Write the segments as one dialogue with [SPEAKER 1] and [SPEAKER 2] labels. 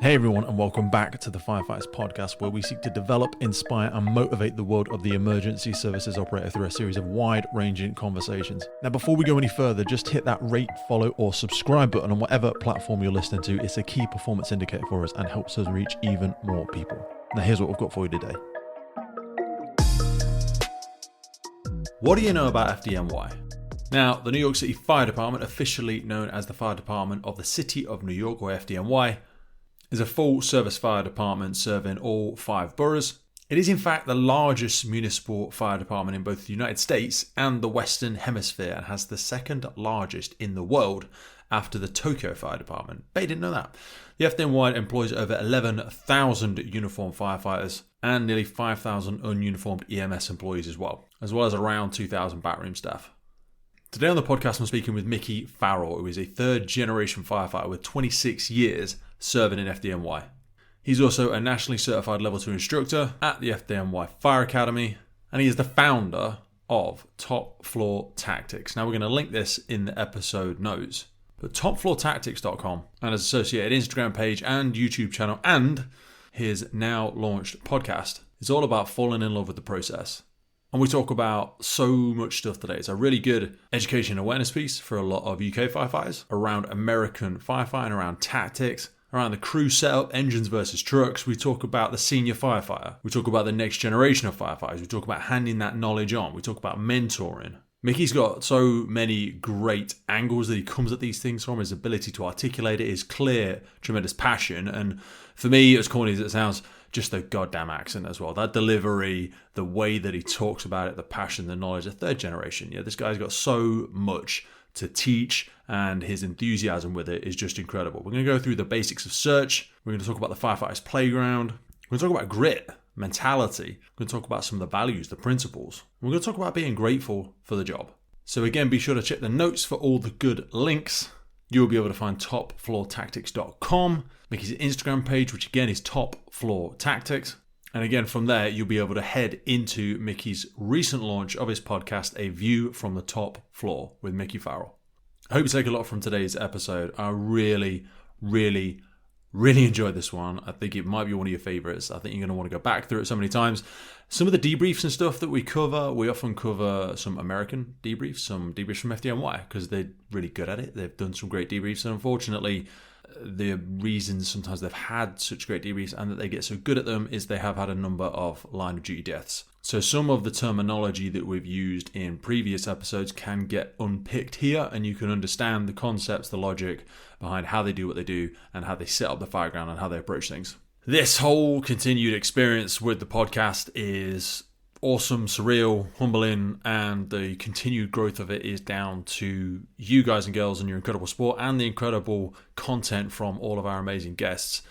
[SPEAKER 1] Hey everyone, and welcome back to the Firefighters Podcast, where we seek to develop, inspire, and motivate the world of the emergency services operator through a series of wide-ranging conversations. Now, before we go any further, just hit that rate, follow, or subscribe button on whatever platform you're listening to. It's a key performance indicator for us and helps us reach even more people. Now, here's what we've got for you today. What do you know about FDNY? Now, the New York City Fire Department, officially known as the Fire Department of the City of New York, or FDNY, is a full-service fire department serving all 5 boroughs. It is in fact the largest municipal fire department in both the United States and the Western Hemisphere, and has the second largest in the world after the Tokyo Fire Department. Bet you didn't know that. The FDNY employs over 11,000 uniformed firefighters and nearly 5,000 ununiformed EMS employees as well as around 2,000 backroom staff. Today on the podcast, I'm speaking with Mickey Farrell, who is a third-generation firefighter with 26 years serving in FDNY. He's also a nationally certified level 2 instructor at the FDNY Fire Academy, and he is the founder of Top Floor Tactics. Now, we're going to link this in the episode notes, but topfloortactics.com and his associated Instagram page and YouTube channel and his now launched podcast is all about falling in love with the process. And we talk about so much stuff today. It's a really good education and awareness piece for a lot of UK firefighters around American firefighting, around tactics, around the crew setup, engines versus trucks. We talk about the senior firefighter. We talk about the next generation of firefighters. We talk about handing that knowledge on. We talk about mentoring. Mickey's got so many great angles that he comes at these things from. His ability to articulate it is clear, tremendous passion. And for me, as corny as it sounds, just the goddamn accent as well. That delivery, the way that he talks about it, the passion, the knowledge, the third generation. Yeah, this guy's got so much to teach, and his enthusiasm with it is just incredible. We're going to go through the basics of search. We're going to talk about the firefighters playground. We're going to talk about grit, mentality. We're going to talk about some of the values, the principles. We're going to talk about being grateful for the job. So again, be sure to check the notes for all the good links. You'll be able to find topfloortactics.com, Mickey's Instagram page, which again is Top Floor Tactics. And again, from there, you'll be able to head into Mickey's recent launch of his podcast, A View from the Top Floor with Mickey Farrell. I hope you take a lot from today's episode. I really enjoyed this one. I think it might be one of your favorites. I think you're going to want to go back through it so many times. Some of the debriefs and stuff that we cover, we often cover some American debriefs, some debriefs from FDNY, because they're really good at it. They've done some great debriefs, and unfortunately, the reasons sometimes they've had such great debriefs and that they get so good at them is they have had a number of line of duty deaths. So some of the terminology that we've used in previous episodes can get unpicked here, and you can understand the concepts, the logic behind how they do what they do and how they set up the fireground and how they approach things. This whole continued experience with the podcast is awesome, surreal, humbling, and the continued growth of it is down to you guys and girls and your incredible support and the incredible content from all of our amazing guests.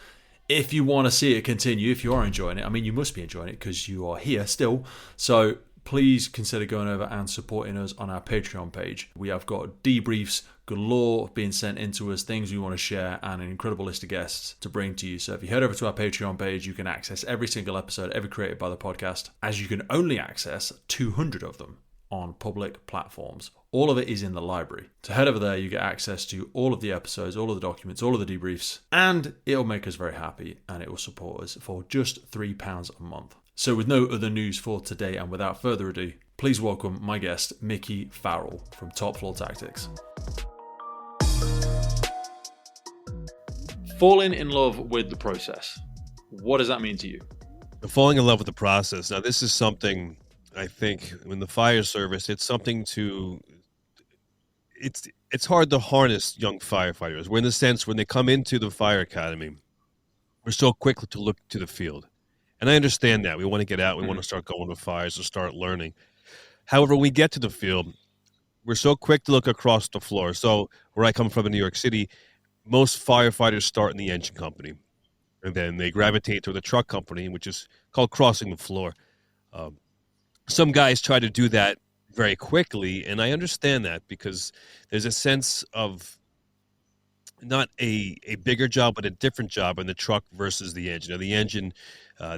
[SPEAKER 1] If you want to see it continue, if you are enjoying it, I mean, you must be enjoying it because you are here still. So please consider going over and supporting us on our Patreon page. We have got debriefs galore being sent into us, things we want to share, and an incredible list of guests to bring to you. So if you head over to our Patreon page, you can access every single episode ever created by the podcast, as you can only access 200 of them on public platforms. All of it is in the library. So head over there, you get access to all of the episodes, all of the documents, all of the debriefs, and it'll make us very happy, and it will support us for just £3 a month. So with no other news for today, and without further ado, please welcome my guest, Mickey Farrell from Top Floor Tactics. Falling in love with the process. What does that mean to you?
[SPEAKER 2] Falling in love with the process. Now, this is something I think in the fire service, it's something to, it's hard to harness young firefighters. We're in the sense when they come into the fire academy, we're so quick to look to the field. And I understand that. We want to get out. We want to start going to fires and start learning. However, when we get to the field, we're so quick to look across the floor. So where I come from in New York City, most firefighters start in the engine company. And then they gravitate to the truck company, which is called crossing the floor. Some guys try to do that very quickly, and I understand that because there's a sense of not a bigger job, but a different job in the truck versus the engine. Now, the engine,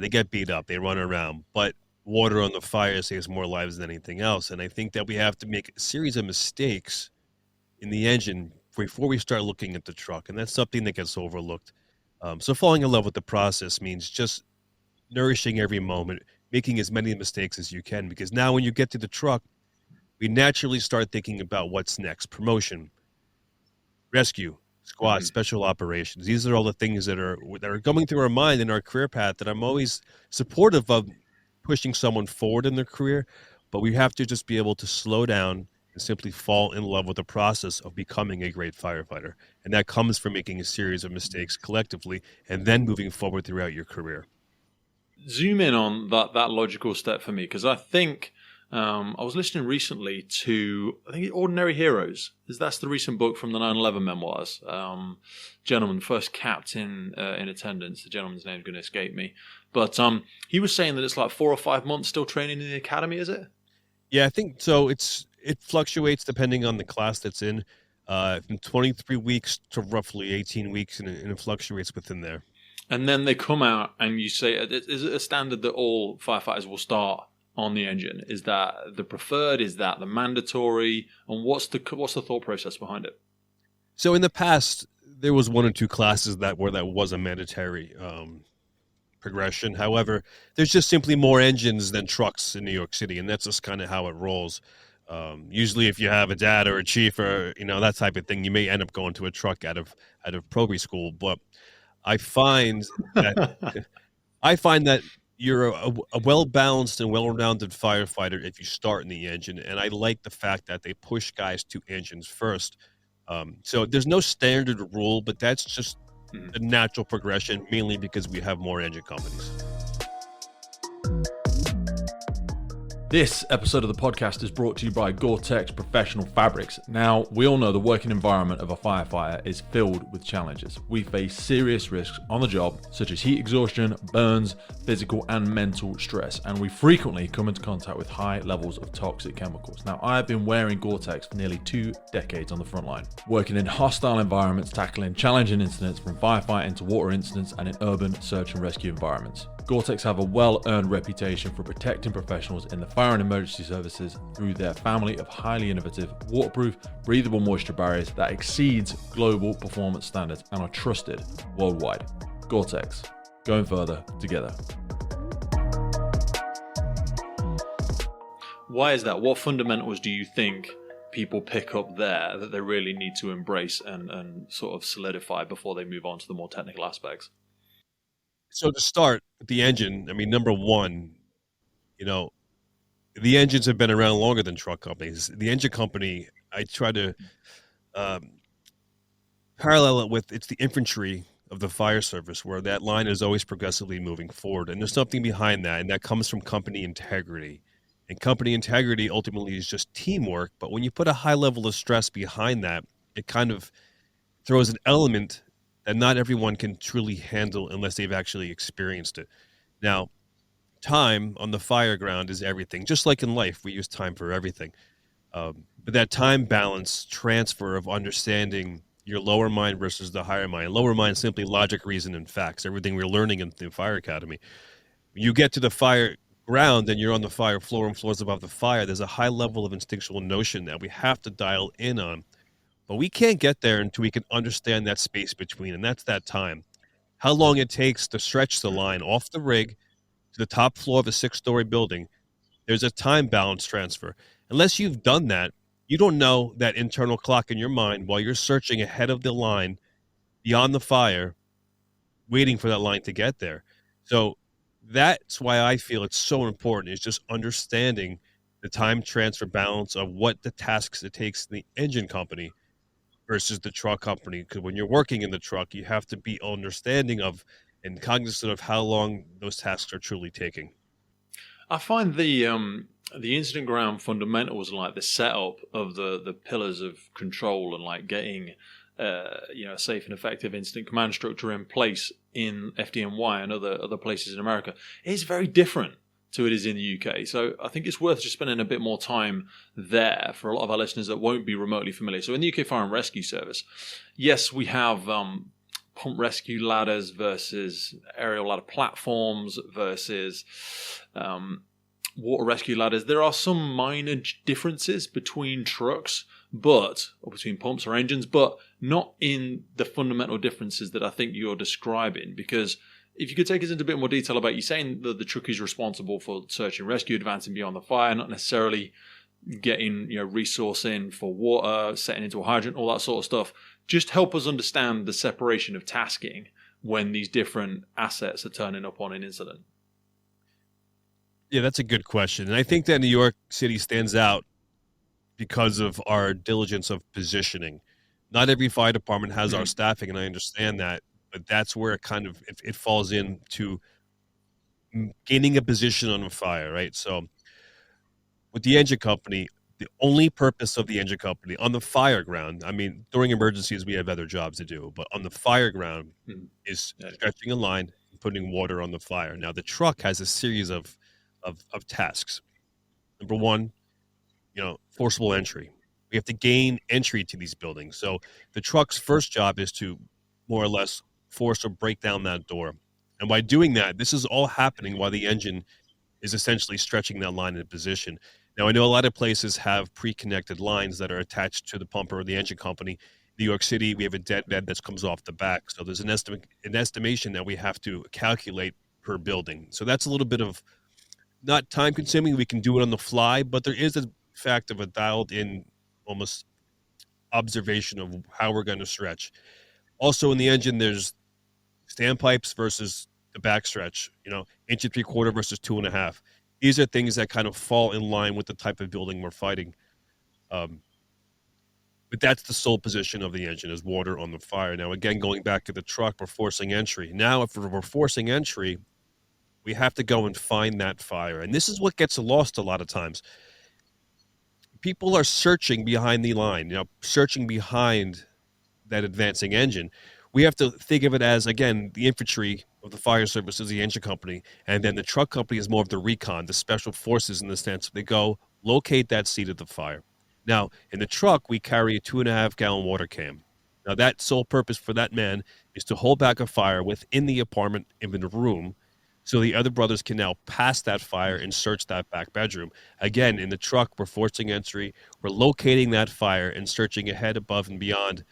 [SPEAKER 2] they get beat up, they run around, but water on the fire saves more lives than anything else. And I think that we have to make a series of mistakes in the engine before we start looking at the truck, and that's something that gets overlooked So falling in love with the process means just nourishing every moment, making as many mistakes as you can, because now when you get to the truck, we naturally start thinking about what's next: promotion, rescue, squad,
[SPEAKER 1] Mhm.
[SPEAKER 2] special operations. These are all the things that are going through our mind in our career path, that I'm always supportive of pushing someone forward in their career, but we have to just be able to slow down and simply fall in love with the process of becoming a great firefighter. And that comes from making a series of mistakes collectively and then moving forward throughout your career.
[SPEAKER 1] Zoom in on that logical step for me, because I think I was listening recently to, I think, Ordinary Heroes. That's the recent book from the 9/11 memoirs. Gentleman, first captain in attendance. The gentleman's name's going to escape me, but he was saying that it's like 4 or 5 months still training in the academy. Is it?
[SPEAKER 2] Yeah, I think so. It fluctuates depending on the class that's in, from 23 weeks to roughly 18 weeks, and it fluctuates within there.
[SPEAKER 1] And then they come out, and you say, is it a standard that all firefighters will start on the engine? Is that the preferred? Is that the mandatory? And what's the thought process behind it?
[SPEAKER 2] So in the past, there was one or two classes that was a mandatory progression. However, there's just simply more engines than trucks in New York City, and that's just kind of how it rolls. Usually, if you have a dad or a chief or that type of thing, you may end up going to a truck out of probie school. But I find that I find that you're a well-balanced and well-rounded firefighter if you start in the engine, and I like the fact that they push guys to engines first. So there's no standard rule, but that's just
[SPEAKER 1] Mhm.
[SPEAKER 2] the natural progression, mainly because we have more engine companies.
[SPEAKER 1] This episode of the podcast is brought to you by Gore-Tex Professional Fabrics. Now, we all know the working environment of a firefighter is filled with challenges. We face serious risks on the job, such as heat exhaustion, burns, physical and mental stress, and we frequently come into contact with high levels of toxic chemicals. Now, I have been wearing Gore-Tex for nearly 2 decades on the front line, working in hostile environments, tackling challenging incidents from firefighting to water incidents, and in urban search and rescue environments. Gore-Tex have a well-earned reputation for protecting professionals in the fire and emergency services through their family of highly innovative, waterproof, breathable moisture barriers that exceeds global performance standards and are trusted worldwide. Gore-Tex, going further together. Why is that? What fundamentals do you think people pick up there that they really need to embrace and sort of solidify before they move on to the more technical aspects?
[SPEAKER 2] So to start with the engine, I mean, number one, you know, the engines have been around longer than truck companies. The engine company, I try to um, parallel it with, it's the infantry of the fire service, where that line is always progressively moving forward. And there's something behind that, and that comes from company integrity. And company integrity ultimately is just teamwork. But when you put a high level of stress behind that, it kind of throws an element that not everyone can truly handle unless they've actually experienced it. Now, time on the fire ground is everything. Just like in life, we use time for everything. But that time balance transfer of understanding your lower mind versus the higher mind. Lower mind simply logic, reason, and facts. Everything we're learning in the fire academy. When you get to the fire ground and you're on the fire floor and floors above the fire, there's a high level of instinctual notion that we have to dial in on. But we can't get there until we can understand that space between, and that's that time. How long it takes to stretch the line off the rig to the top floor of a 6-story building. There's a time balance transfer. Unless you've done that, you don't know that internal clock in your mind while you're searching ahead of the line beyond the fire, waiting for that line to get there. So that's why I feel it's so important, is just understanding the time transfer balance of what the tasks it takes in the engine company versus the truck company. Because when you're working in the truck, you have to be understanding of and cognizant of how long those tasks are truly taking.
[SPEAKER 1] I find the incident ground fundamentals, like the setup of the pillars of control and like getting a safe and effective incident command structure in place in FDNY and other places in America, is very different to it is in the UK. So I think it's worth just spending a bit more time there for a lot of our listeners that won't be remotely familiar. So in the UK Fire and Rescue Service, yes, we have pump rescue ladders versus aerial ladder platforms versus water rescue ladders, there are some minor differences between trucks, or between pumps or engines, but not in the fundamental differences that I think you're describing. Because if you could take us into a bit more detail about you saying that the truck is responsible for search and rescue, advancing beyond the fire, not necessarily getting resourcing for water, setting into a hydrant, all that sort of stuff. Just help us understand the separation of tasking when these different assets are turning up on an incident.
[SPEAKER 2] Yeah, that's a good question. And I think that New York City stands out because of our diligence of positioning. Not every fire department has our staffing, and I understand that, but that's where it falls into gaining a position on a fire, right? So with the engine company, the only purpose of the engine company on the fire ground, I mean, during emergencies, we have other jobs to do, but on the fire ground is stretching a line and putting water on the fire. Now, the truck has a series of tasks. Number one, forcible entry. We have to gain entry to these buildings. So the truck's first job is to more or less force or break down that door. And by doing that, this is all happening while the engine is essentially stretching that line in position. Now, I know a lot of places have pre-connected lines that are attached to the pumper or the engine company. New York City, we have a dead bed that comes off the back. So there's an estimation that we have to calculate per building. So that's a little bit of not time consuming. We can do it on the fly, but there is a fact of a dialed in almost observation of how we're going to stretch. Also in the engine, there's standpipes versus the backstretch, inch and 3/4 versus 2.5. These are things that kind of fall in line with the type of building we're fighting. But that's the sole position of the engine, is water on the fire. Now, again, going back to the truck, we're forcing entry. Now, if we're forcing entry, we have to go and find that fire. And this is what gets lost a lot of times. People are searching behind the line, searching behind that advancing engine. We have to think of it as, again, the infantry of the fire service is the engine company, and then the truck company is more of the recon, the special forces in the sense they go locate that seat of the fire. Now, in the truck, we carry a 2.5-gallon water can. Now, that sole purpose for that man is to hold back a fire within the apartment, in the room, so the other brothers can now pass that fire and search that back bedroom. Again, in the truck, we're forcing entry. We're locating that fire and searching ahead, above, and beyond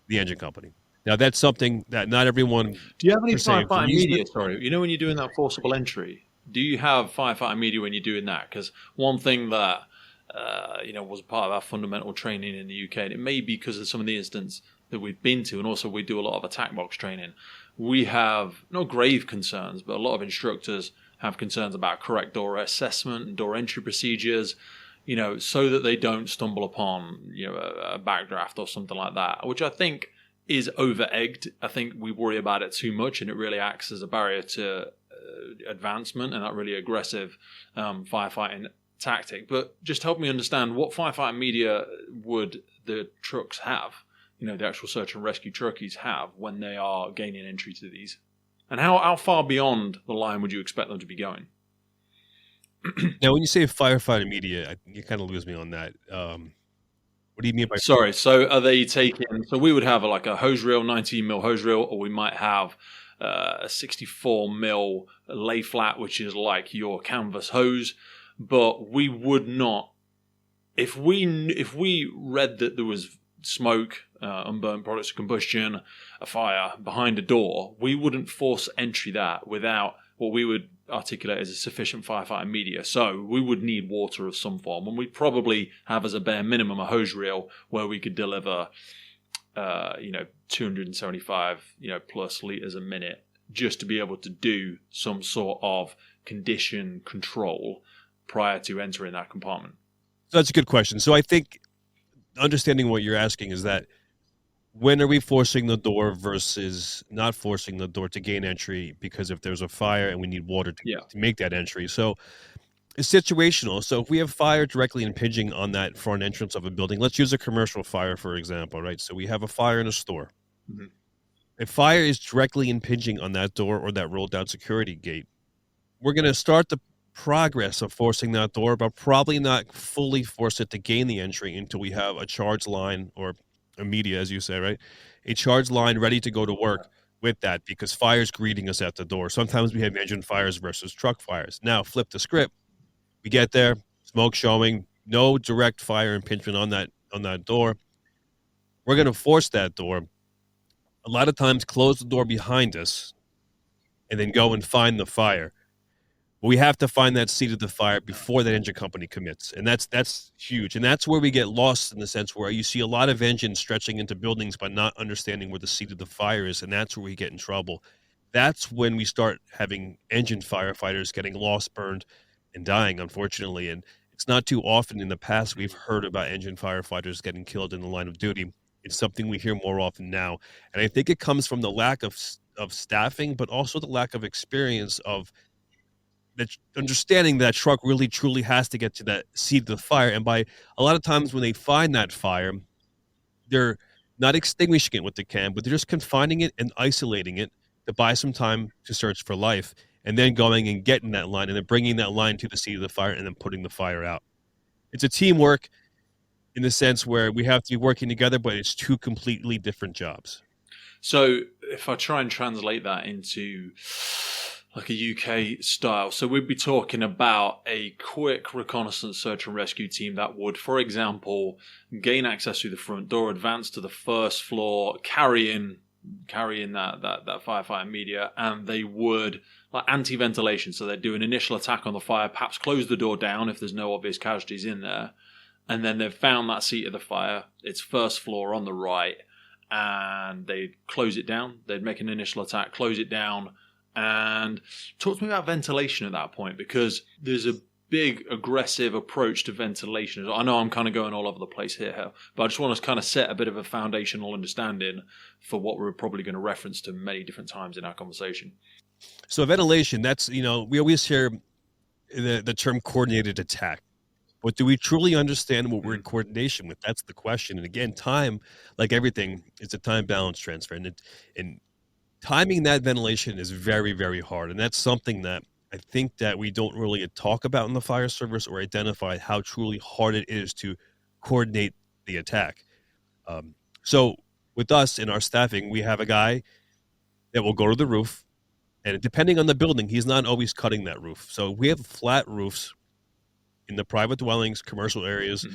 [SPEAKER 2] the engine company. Now, that's something that not everyone...
[SPEAKER 1] Do you have any firefighting media? Sorry, when you're doing that forcible entry, do you have firefighting media when you're doing that? Because one thing that was part of our fundamental training in the UK, and it may be because of some of the incidents that we've been to, and also we do a lot of attack box training. We have not grave concerns, but a lot of instructors have concerns about correct door assessment and door entry procedures, so that they don't stumble upon, a backdraft or something like that, which I think is over-egged. I think we worry about it too much, and it really acts as a barrier to advancement and that really aggressive firefighting tactic. But just help me understand, what firefighting media would the trucks have? The actual search and rescue truckies have when they are gaining entry to these? And how far beyond the line would you expect them to be going?
[SPEAKER 2] Now, when you say firefighting media, you kind of lose me on that. What do you mean by...
[SPEAKER 1] Sorry, so are they taking... So we would have like a hose reel, 19 mil hose reel, or we might have a 64 mil lay flat, which is like your canvas hose. But we would not... If we read that there was smoke, unburnt products of combustion, a fire behind a door, we wouldn't force entry that without what we would articulate as a sufficient firefighting media. So we would need water of some form, and we'd probably have as a bare minimum a hose reel where we could deliver 275 plus liters a minute, just to be able to do some sort of condition control prior to entering that compartment.
[SPEAKER 2] So that's a good question. So I think understanding what you're asking is that, when are we forcing the door versus not forcing the door to gain entry? Because if there's a fire and we need water to make that entry. So it's situational. So if we have fire directly impinging on that front entrance of a building, let's use a commercial fire, for example, right? So we have a fire in a store. Mm-hmm. If fire is directly impinging on that door or that rolled down security gate, we're going to start the progress of forcing that door, but probably not fully force it to gain the entry until we have a charge line, or a media, as you say, right? A charge line ready to go to work with that, because fire's greeting us at the door. Sometimes we have engine fires versus truck fires. Now, flip the script. We get there, smoke showing, no direct fire impingement on that door. We're going to force that door. A lot of times, close the door behind us, and then go and find the fire. We have to find that seat of the fire before that engine company commits, and that's huge. And that's where we get lost in the sense where you see a lot of engines stretching into buildings by not understanding where the seat of the fire is, and that's where we get in trouble. That's when we start having engine firefighters getting lost, burned, and dying, unfortunately. And it's not too often in the past we've heard about engine firefighters getting killed in the line of duty. It's something we hear more often now, and I think it comes from the lack of staffing, but also the lack of experience of that understanding that truck really truly has to get to that seat of the fire. And by a lot of times when they find that fire, they're not extinguishing it with the can, but they're just confining it and isolating it to buy some time to search for life, and then going and getting that line and then bringing that line to the seat of the fire and then putting the fire out. It's a teamwork in the sense where we have to be working together, but it's two completely different jobs.
[SPEAKER 1] So if I try and translate that into like a UK style, so we'd be talking about a quick reconnaissance search and rescue team that would, for example, gain access through the front door, advance to the first floor, carrying that firefighter media, and they would like anti-ventilation. So they'd do an initial attack on the fire, perhaps close the door down if there's no obvious casualties in there, and then they've found that seat of the fire. It's first floor on the right, and they'd close it down. They'd make an initial attack, close it down. And talk to me about ventilation at that point, because there's a big aggressive approach to ventilation. I know I'm kind of going all over the place here, but I just want to kind of set a bit of a foundational understanding for what we're probably going to reference to many different times in our conversation.
[SPEAKER 2] So ventilation, that's, we always hear the term coordinated attack. But do we truly understand what we're in coordination with? That's the question. And again, time, like everything, it's a time balance transfer. And timing that ventilation is very, very hard. And that's something that I think that we don't really talk about in the fire service or identify how truly hard it is to coordinate the attack. So with us in our staffing, we have a guy that will go to the roof, and depending on the building, he's not always cutting that roof. So we have flat roofs in the private dwellings, commercial areas,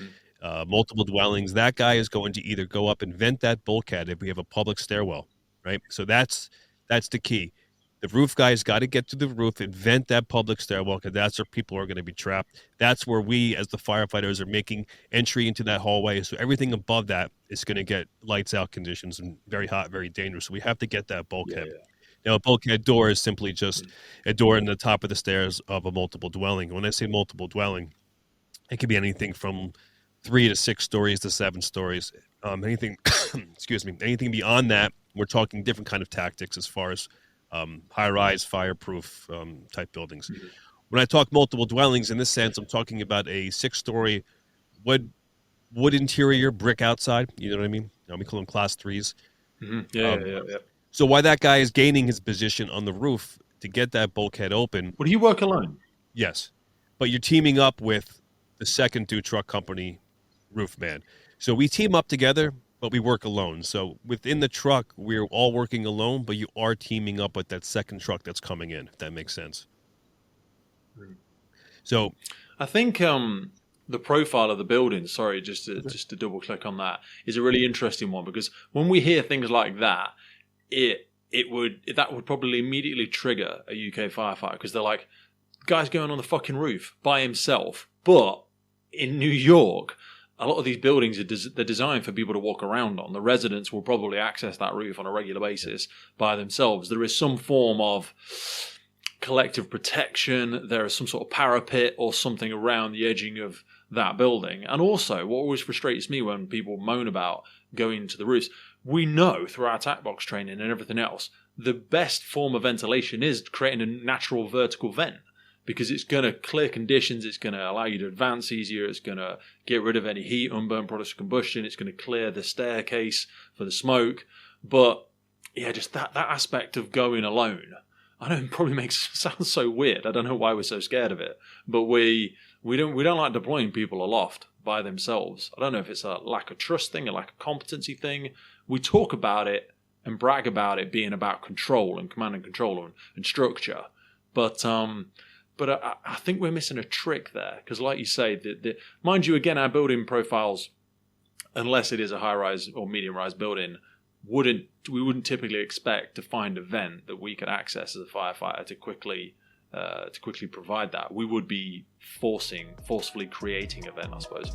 [SPEAKER 2] multiple dwellings. That guy is going to either go up and vent that bulkhead if we have a public stairwell. Right. So that's the key. The roof guy's got to get to the roof and vent that public stairwell, because that's where people are going to be trapped. That's where we, as the firefighters, are making entry into that hallway. So everything above that is going to get lights out conditions and very hot, very dangerous. So we have to get that bulkhead. Yeah. Now, a bulkhead door is simply just a door in the top of the stairs of a multiple dwelling. When I say multiple dwelling, it can be anything from 3 to 6 stories to 7 stories. Anything, anything beyond that, we're talking different kind of tactics as far as high-rise, fireproof type buildings. Mm-hmm. When I talk multiple dwellings, in this sense, I'm talking about a 6-story wood interior, brick outside. You know what I mean? We call them class 3s.
[SPEAKER 1] Mm-hmm. Yeah.
[SPEAKER 2] So while that guy is gaining his position on the roof to get that bulkhead open.
[SPEAKER 1] Would he work alone?
[SPEAKER 2] Yes. But you're teaming up with the second due truck company roof man. So we team up together, but we work alone. So within the truck, we're all working alone, but you are teaming up with that second truck that's coming in, if that makes sense. So
[SPEAKER 1] I think the profile of the building, sorry, just to double click on that, is a really interesting one, because when we hear things like that, that would probably immediately trigger a UK firefighter, because they're like, guy's going on the fucking roof by himself. But in New York, a lot of these buildings they're designed for people to walk around on. The residents will probably access that roof on a regular basis by themselves. There is some form of collective protection. There is some sort of parapet or something around the edging of that building. And also, what always frustrates me when people moan about going to the roofs, we know through our attack box training and everything else, the best form of ventilation is creating a natural vertical vent, because it's going to clear conditions, it's going to allow you to advance easier, it's going to get rid of any heat, unburned products of combustion, it's going to clear the staircase for the smoke. But yeah, just that aspect of going alone, I know it probably sounds so weird. I don't know why we're so scared of it, but we don't like deploying people aloft by themselves. I don't know if it's a lack of trust thing, a lack of competency thing. We talk about it and brag about it being about control and command and control and structure, but But I think we're missing a trick there, because like you say, mind you, again, our building profiles, unless it is a high-rise or medium-rise building, we wouldn't typically expect to find a vent that we could access as a firefighter to quickly provide that. We would be forcefully creating a vent, I suppose.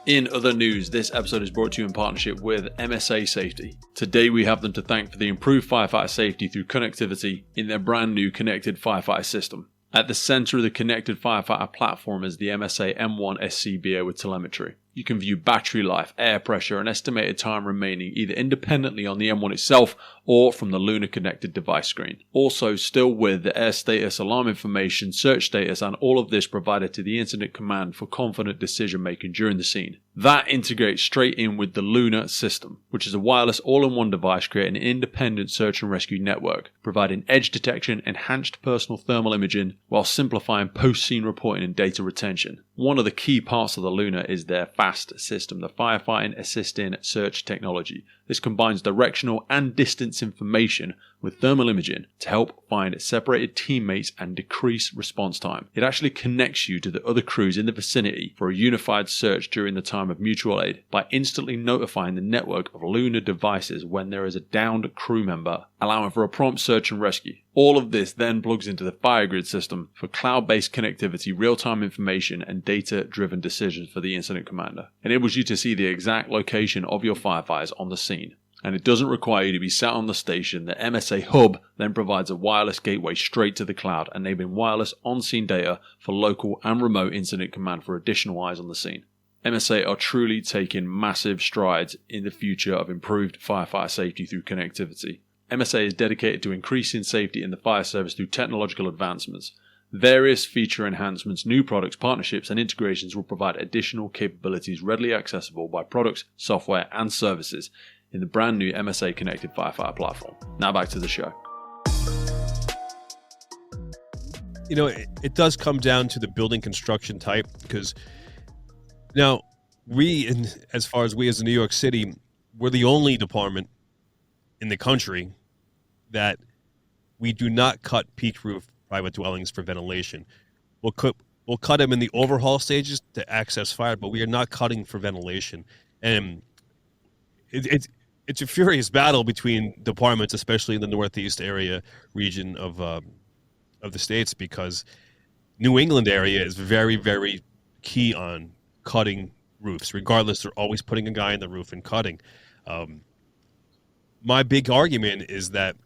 [SPEAKER 1] In other news, this episode is brought to you in partnership with MSA Safety. Today we have them to thank for the improved firefighter safety through connectivity in their brand new connected firefighter system. At the center of the connected firefighter platform is the MSA M1 SCBA with telemetry. You can view battery life, air pressure, and estimated time remaining either independently on the M1 itself or from the Luna connected device screen. Also, still with the air status, alarm information, search status, and all of this provided to the incident command for confident decision making during the scene. That integrates straight in with the Luna system, which is a wireless all-in-one device creating an independent search and rescue network, providing edge detection, enhanced personal thermal imaging, while simplifying post-scene reporting and data retention. One of the key parts of the Luna is their FAST system, the Firefighting Assisting Search Technology. This combines directional and distance information with thermal imaging to help find separated teammates and decrease response time. It actually connects you to the other crews in the vicinity for a unified search during the time of mutual aid by instantly notifying the network of Luna devices when there is a downed crew member, allowing for a prompt search and rescue. All of this then plugs into the FireGrid system for cloud-based connectivity, real-time information, and data-driven decisions for the incident commander. It enables you to see the exact location of your firefighters on the scene. And it doesn't require you to be sat on the station. The MSA Hub then provides a wireless gateway straight to the cloud, enabling wireless on-scene data for local and remote incident command for additional eyes on the scene. MSA are truly taking massive strides in the future of improved firefighter safety through connectivity. MSA is dedicated to increasing safety in the fire service through technological advancements. Various feature enhancements, new products, partnerships, and integrations will provide additional capabilities readily accessible by products, software, and services in the brand new MSA Connected Firefighter platform. Now back to the show.
[SPEAKER 2] You know, it does come down to the building construction type, because now as far as we as New York City, we're the only department in the country that we do not cut peaked roof private dwellings for ventilation. We'll cut them in the overhaul stages to access fire, but we are not cutting for ventilation. And it's a furious battle between departments, especially in the Northeast region of the states, because New England area is very, very key on cutting roofs. Regardless, they're always putting a guy in the roof and cutting. My big argument is that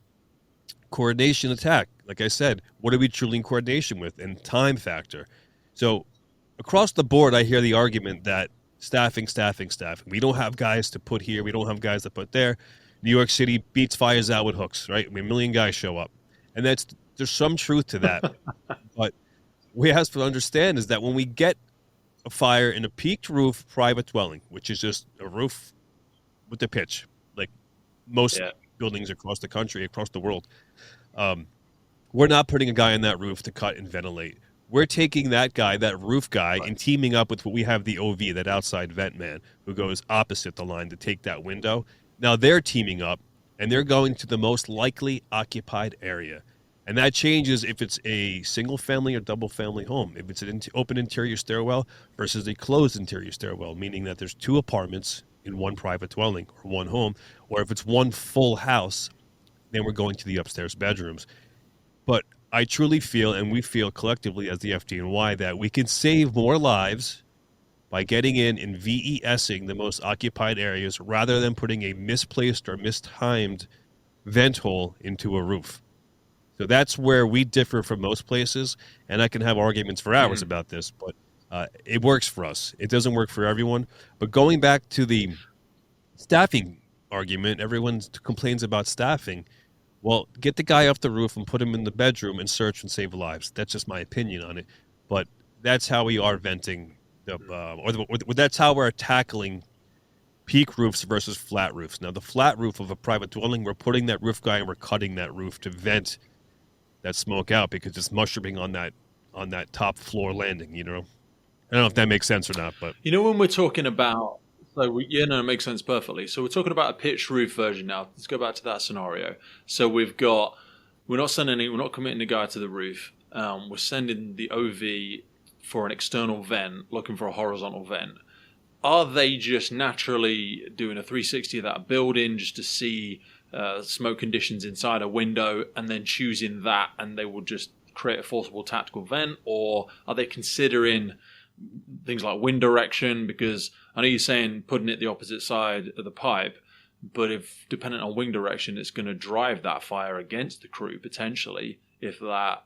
[SPEAKER 2] coordination attack, like I said, what are we truly in coordination with, and time factor. So across the board, I hear the argument that staffing. We don't have guys to put here. We don't have guys to put there. New York City beats fires out with hooks, right? I mean, a million guys show up. And there's some truth to that. But what we have to understand is that when we get a fire in a peaked roof private dwelling, which is just a roof with a pitch, like most buildings across the country, across the world, we're not putting a guy on that roof to cut and ventilate. We're taking that guy, that roof guy, and teaming up with what we have the OV, that outside vent man, who goes opposite the line to take that window. Now they're teaming up, and they're going to the most likely occupied area. And that changes if it's a single-family or double-family home. If it's an open interior stairwell versus a closed interior stairwell, meaning that there's two apartments in one private dwelling or one home, or if it's one full house, then we're going to the upstairs bedrooms. But I truly feel, and we feel collectively as the FDNY, that we can save more lives by getting in and VESing the most occupied areas rather than putting a misplaced or mistimed vent hole into a roof. So that's where we differ from most places, and I can have arguments for hours about this, but it works for us. It doesn't work for everyone. But going back to the staffing argument, everyone complains about staffing. Well, get the guy off the roof and put him in the bedroom and search and save lives. That's just my opinion on it. But that's how we are venting, that's how we're tackling peak roofs versus flat roofs. Now, the flat roof of a private dwelling, we're putting that roof guy and we're cutting that roof to vent that smoke out because it's mushrooming on that top floor landing, you know? I don't know if that makes sense or not, but...
[SPEAKER 1] You know, when we're talking about... it makes sense perfectly. So we're talking about a pitched roof version now. Let's go back to that scenario. So we've got we're not committing the guy to the roof. We're sending the OV for an external vent, looking for a horizontal vent. Are they just naturally doing a 360 of that building just to see smoke conditions inside a window and then choosing that, and they will just create a forcible tactical vent? Or are they considering things like wind direction? Because I know you're saying putting it the opposite side of the pipe, but if depending on wind direction, it's going to drive that fire against the crew potentially. If that,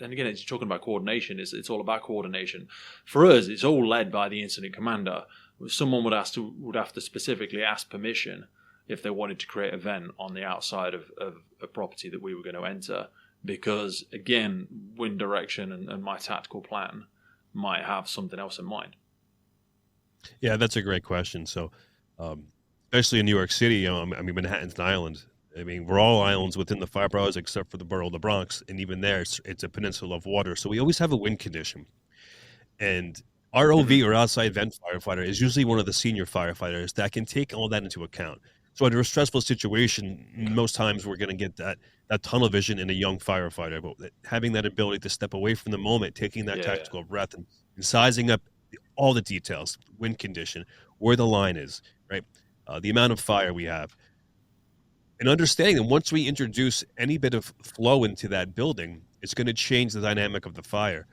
[SPEAKER 1] and again, it's talking about coordination. It's all about coordination. For us, it's all led by the incident commander. Someone would have to specifically ask permission if they wanted to create a vent on the outside of a property that we were going to enter, because again, wind direction and my tactical plan might have something else in mind.
[SPEAKER 2] Yeah, that's a great question. So, especially in New York City, I mean, Manhattan's an island. I mean, we're all islands within the five boroughs except for the borough of the Bronx, and even there, it's a peninsula of water. So we always have a wind condition, and our OV or outside vent firefighter is usually one of the senior firefighters that can take all that into account. So under a stressful situation, most times we're going to get that tunnel vision in a young firefighter, but having that ability to step away from the moment, taking that tactical breath and sizing up all the details, wind condition, where the line is, right? The amount of fire we have. And understanding that once we introduce any bit of flow into that building, it's going to change the dynamic of the fire.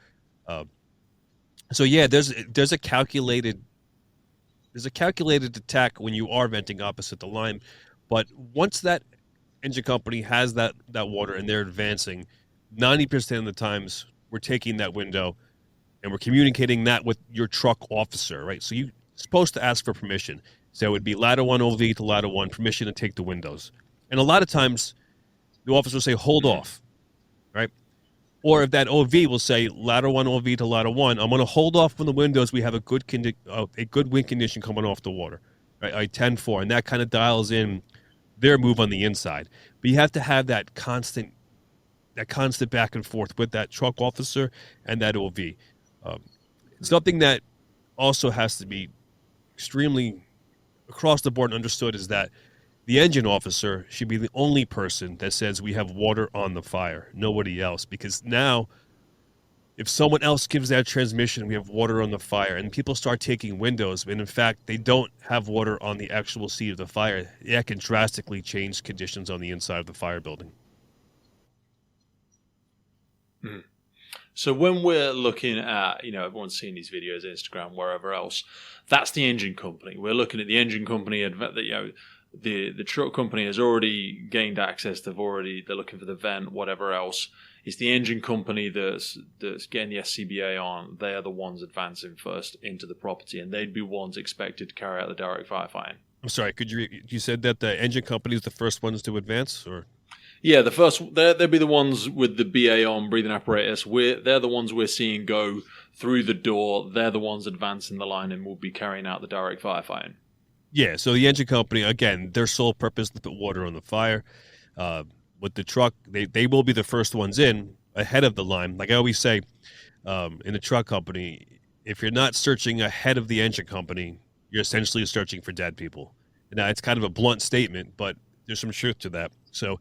[SPEAKER 2] So yeah, there's a calculated attack when you are venting opposite the line, but once that engine company has that water and they're advancing, 90% of the times we're taking that window and we're communicating that with your truck officer, right? So you're supposed to ask for permission. So it would be ladder 1 OV to ladder 1, permission to take the windows. And a lot of times the officer will say, hold off, right? Or if that OV will say ladder 1 OV to ladder 1, I'm going to hold off from the windows. We have a good wind condition coming off the water, right? I 10-4, and that kind of dials in their move on the inside. But you have to have that constant back and forth with that truck officer and that OV. Something that also has to be extremely across the board understood is that the engine officer should be the only person that says we have water on the fire, nobody else. Because now, if someone else gives that transmission, we have water on the fire, and people start taking windows, and in fact, they don't have water on the actual seat of the fire, that can drastically change conditions on the inside of the fire building.
[SPEAKER 1] Mm. So when we're looking at, everyone's seen these videos, Instagram, wherever else, that's the engine company. We're looking at the engine company, the truck company has already gained access. They're looking for the vent, whatever else. It's the engine company that's getting the SCBA on. They are the ones advancing first into the property, and they'd be ones expected to carry out the direct firefighting.
[SPEAKER 2] I'm sorry, you said that the engine company is the first ones to advance, or?
[SPEAKER 1] Yeah, they'll be the ones with the BA on, breathing apparatus. They're the ones we're seeing go through the door. They're the ones advancing the line and will be carrying out the direct firefighting.
[SPEAKER 2] Yeah, so the engine company, again, their sole purpose is to put water on the fire. With the truck, they will be the first ones in ahead of the line. Like I always say, in the truck company, if you're not searching ahead of the engine company, you're essentially searching for dead people. Now, it's kind of a blunt statement, but there's some truth to that. So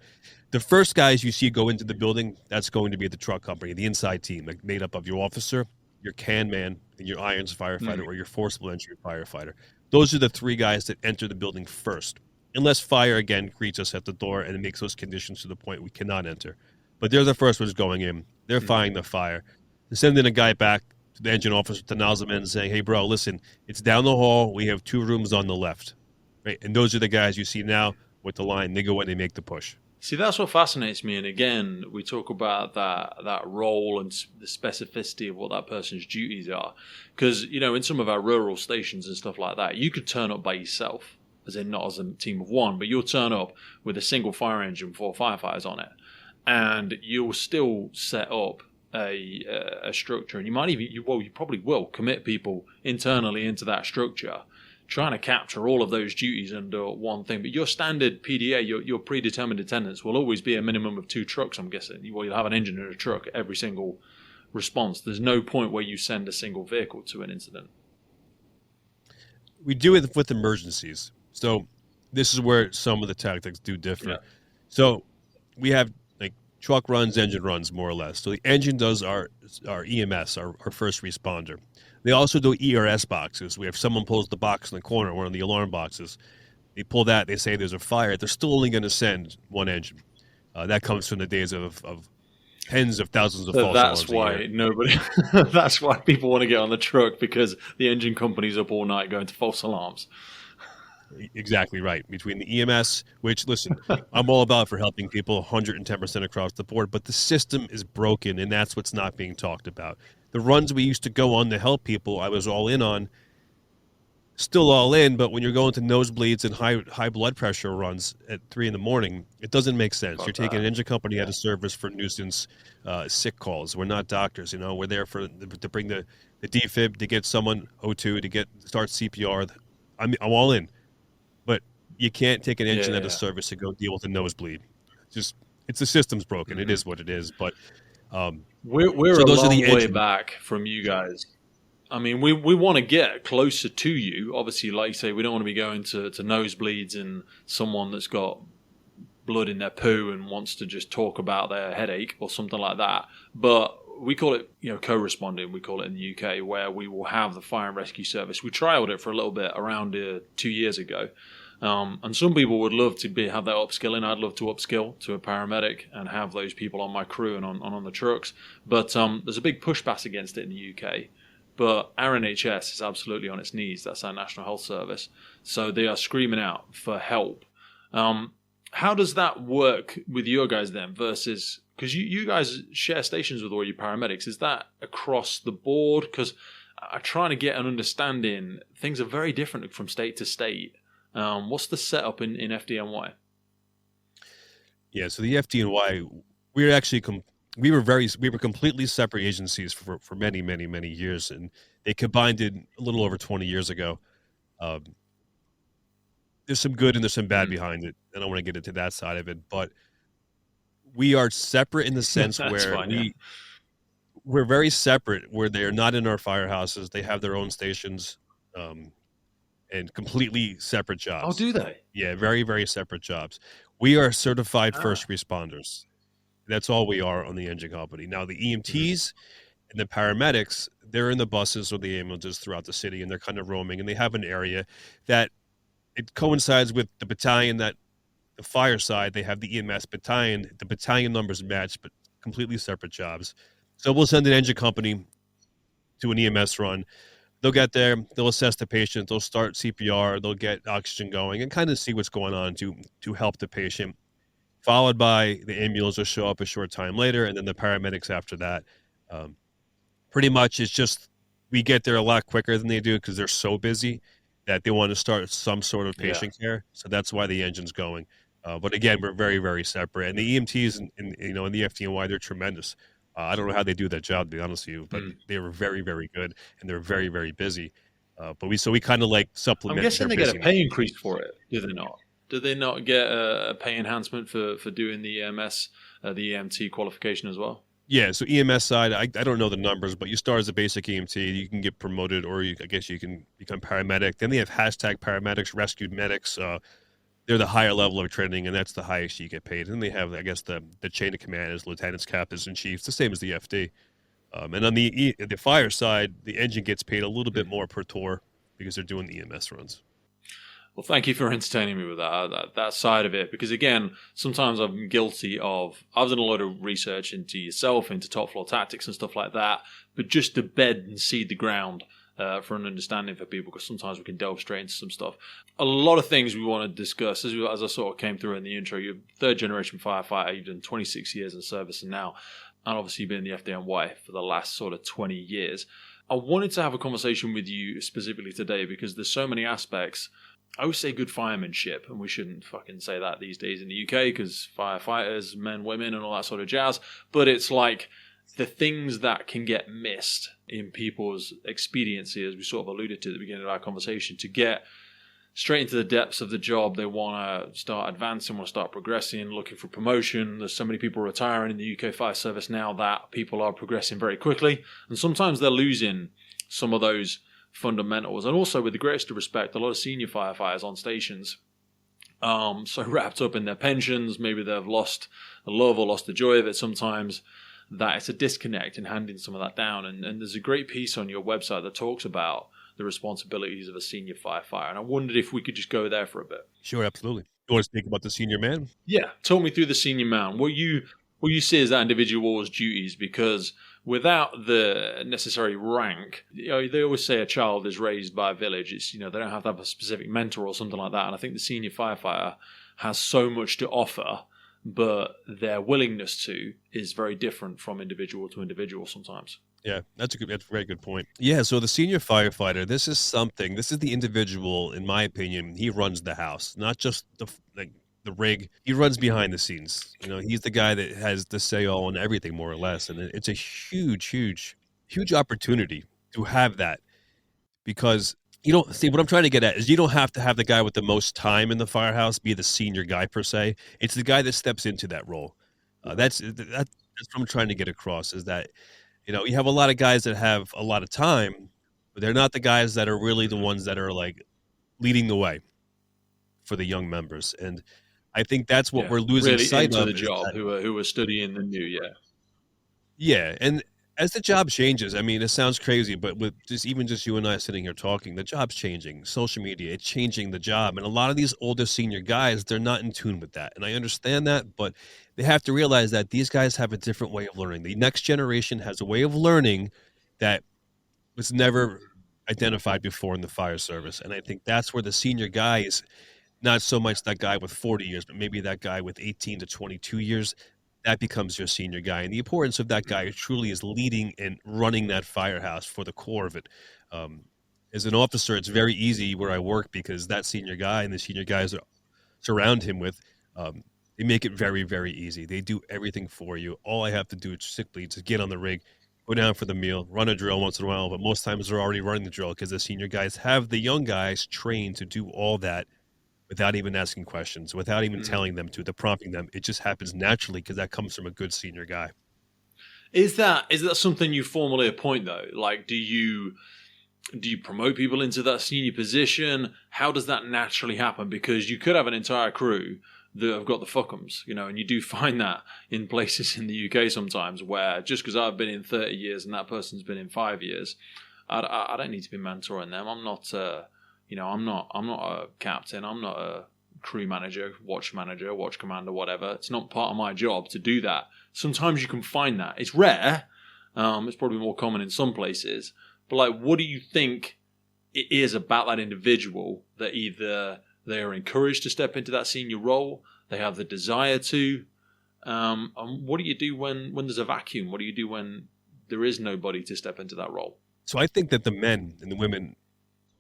[SPEAKER 2] the first guys you see go into the building, that's going to be the truck company, the inside team, like made up of your officer, your can man, and your irons firefighter or your forcible entry firefighter. Those are the three guys that enter the building first, unless fire, again, greets us at the door and it makes those conditions to the point we cannot enter. But they're the first ones going in. They're firing the fire. They're sending a guy back to the engine officer, to nozzle man, saying, hey, bro, listen, it's down the hall. We have 2 rooms on the left. Right? And those are the guys you see now with the line. They go in, they make the push.
[SPEAKER 1] See, that's what fascinates me. And again, we talk about that role and the specificity of what that person's duties are. Because, in some of our rural stations and stuff like that, you could turn up by yourself, as in not as a team of one, but you'll turn up with a single fire engine, 4 firefighters on it. And you'll still set up a structure. And you might even, you probably will commit people internally into that structure, trying to capture all of those duties under one thing. But your standard PDA, your predetermined attendance, will always be a minimum of 2 trucks, I'm guessing. You'll have an engine and a truck every single response. There's no point where you send a single vehicle to an incident.
[SPEAKER 2] We do it with emergencies. So this is where some of the tactics do differ. Yeah. So we have truck runs, engine runs, more or less. So the engine does our EMS, our first responder. They also do ERS boxes. We have someone pulls the box in the corner, one of the alarm boxes. They pull that. They say there's a fire. They're still only going to send one engine. That comes from the days of tens of thousands of
[SPEAKER 1] So
[SPEAKER 2] false
[SPEAKER 1] that's
[SPEAKER 2] alarms a year.
[SPEAKER 1] why nobody. That's why people want to get on the truck, because the engine company's up all night going to false alarms.
[SPEAKER 2] Exactly right. Between the EMS, which, listen, I'm all about for helping people 110% across the board, but the system is broken, and that's what's not being talked about. The runs we used to go on to help people, I was all in on, still all in, but when you're going to nosebleeds and high blood pressure runs at 3 a.m, it doesn't make sense.
[SPEAKER 1] Fuck
[SPEAKER 2] You're taking an
[SPEAKER 1] that.
[SPEAKER 2] engine company out of service for nuisance sick calls. We're not doctors, We're there to bring the defib, to get someone O2, to start CPR. I'm all in. But you can't take an engine out of service to go deal with a nosebleed. It's the system's broken. It is what it is. But
[SPEAKER 1] We're
[SPEAKER 2] so
[SPEAKER 1] a
[SPEAKER 2] those are the
[SPEAKER 1] long way
[SPEAKER 2] engine.
[SPEAKER 1] back from you guys. I mean, we want to get closer to you. Obviously, like you say, we don't want to be going to nosebleeds and someone that's got blood in their poo and wants to just talk about their headache or something like that. But we call it, co-responding. We call it in the UK, where we will have the fire and rescue service. We trialed it for a little bit around 2 years ago. And some people would love to have that upskilling. I'd love to upskill to a paramedic and have those people on my crew and on the trucks. But there's a big pushback against it in the UK. But our NHS is absolutely on its knees. That's our National Health Service. So they are screaming out for help. How does that work with your guys then versus... Because you guys share stations with all your paramedics. Is that across the board? Because I'm trying to get an understanding. Things are very different from state to state. What's the setup in FDNY?
[SPEAKER 2] Yeah, so the FDNY, we were completely separate agencies for many, many, many years, and they combined it a little over 20 years ago. There's some good and there's some bad behind it. I don't want to get into that side of it, but we are separate in the sense where we're very separate, where they're not in our firehouses. They have their own stations. And completely separate jobs.
[SPEAKER 1] Oh, do they?
[SPEAKER 2] Yeah, very, very separate jobs. We are certified first responders. That's all we are on the engine company. Now, the EMTs and the paramedics, they're in the buses or the ambulances throughout the city, and they're kind of roaming, and they have an area that it coincides with the battalion that the fire side, they have the EMS battalion. The battalion numbers match, but completely separate jobs. So we'll send an engine company to an EMS run. They'll get there, they'll assess the patient, they'll start CPR, they'll get oxygen going and kind of see what's going on to help the patient, followed by the ambulance will show up a short time later, and then the paramedics after that. Pretty much it's just we get there a lot quicker than they do because they're so busy that they want to start some sort of patient care. So that's why the engine's going. But again, we're very, very separate. And the EMTs in the FDNY, they're tremendous. I don't know how they do that job, to be honest with you, but they were very, very good, and they're very, very busy. But we kind of like supplement.
[SPEAKER 1] I'm guessing they
[SPEAKER 2] busyness.
[SPEAKER 1] get a pay increase for it, do they not? Do they not get a pay enhancement for doing the EMS, the EMT qualification as well?
[SPEAKER 2] Yeah, so EMS side, I don't know the numbers, but you start as a basic EMT, you can get promoted, or I guess you can become paramedic. Then they have hashtag paramedics, rescued medics. They're the higher level of training, and that's the highest you get paid. And they have, I guess, the chain of command as lieutenants, captains, and chiefs, the same as the FD. And on the fire side, the engine gets paid a little bit more per tour because they're doing the EMS runs.
[SPEAKER 1] Well, thank you for entertaining me with that side of it, because again, sometimes I'm guilty of, I've done a lot of research into yourself, into top floor tactics and stuff like that, but just to bed and seed the ground for an understanding for people, because sometimes we can delve straight into some stuff. A lot of things we want to discuss, as I sort of came through in the intro. You're third generation firefighter, you've done 26 years in service, and obviously you've been in the FDNY for the last sort of 20 years. I wanted to have a conversation with you specifically today because there's so many aspects. I always say good firemanship, and we shouldn't fucking say that these days in the UK because firefighters, men, women, and all that sort of jazz. But it's like the things that can get missed in people's expediency, as we sort of alluded to at the beginning of our conversation, to get straight into the depths of the job. They want to start advancing, want to start progressing, looking for promotion. There's so many people retiring in the UK fire service now that people are progressing very quickly. And sometimes they're losing some of those fundamentals. And also, with the greatest of respect, a lot of senior firefighters on stations so wrapped up in their pensions, maybe they've lost the love or lost the joy of it sometimes, that it's a disconnect in handing some of that down. And there's a great piece on your website that talks about the responsibilities of a senior firefighter. And I wondered if we could just go there for a bit.
[SPEAKER 2] Sure, absolutely. You want to speak about the senior man?
[SPEAKER 1] Yeah, talk me through the senior man. What you see as that individual's duties, because without the necessary rank, they always say a child is raised by a village. It's, they don't have to have a specific mentor or something like that. And I think the senior firefighter has so much to offer, but their willingness to is very different from individual to individual sometimes.
[SPEAKER 2] Yeah, that's a very good point. Yeah, so the senior firefighter, this is the individual, in my opinion, he runs the house, not just the rig. He runs behind the scenes. He's the guy that has the say all on everything, more or less. And it's a huge, huge, huge opportunity to have that, because you don't see what I'm trying to get at is you don't have to have the guy with the most time in the firehouse be the senior guy per se. It's the guy that steps into that role. That's what I'm trying to get across, is that you have a lot of guys that have a lot of time, but they're not the guys that are really the ones that are like leading the way for the young members. And I think that's what we're losing
[SPEAKER 1] really
[SPEAKER 2] sight
[SPEAKER 1] into
[SPEAKER 2] of.
[SPEAKER 1] the job, who are studying the new,
[SPEAKER 2] Yeah, and as the job changes, I mean, it sounds crazy, but with just you and I sitting here talking, the job's changing. Social media, it's changing the job. And a lot of these older senior guys, they're not in tune with that. And I understand that, but they have to realize that these guys have a different way of learning. The next generation has a way of learning that was never identified before in the fire service. And I think that's where the senior guy is not so much that guy with 40 years, but maybe that guy with 18 to 22 years. That becomes your senior guy. And the importance of that guy truly is leading and running that firehouse for the core of it. As an officer, it's very easy where I work, because that senior guy and the senior guys that surround him with, they make it very, very easy. They do everything for you. All I have to do is simply just get on the rig, go down for the meal, run a drill once in a while, but most times they're already running the drill because the senior guys have the young guys trained to do all that without even asking questions, without even telling them to, prompting them. It just happens naturally because that comes from a good senior guy.
[SPEAKER 1] Is that something you formally appoint though? Like, do you promote people into that senior position? How does that naturally happen? Because you could have an entire crew that have got the fuckums, and you do find that in places in the UK sometimes, where just because I've been in 30 years and that person's been in 5 years, I don't need to be mentoring them. I'm not. I'm not a captain. I'm not a crew manager, watch commander, whatever. It's not part of my job to do that. Sometimes you can find that. It's rare. It's probably more common in some places. But what do you think it is about that individual that either they are encouraged to step into that senior role, they have the desire to, and what do you do when there's a vacuum? What do you do when there is nobody to step into that role?
[SPEAKER 2] So I think that the men and the women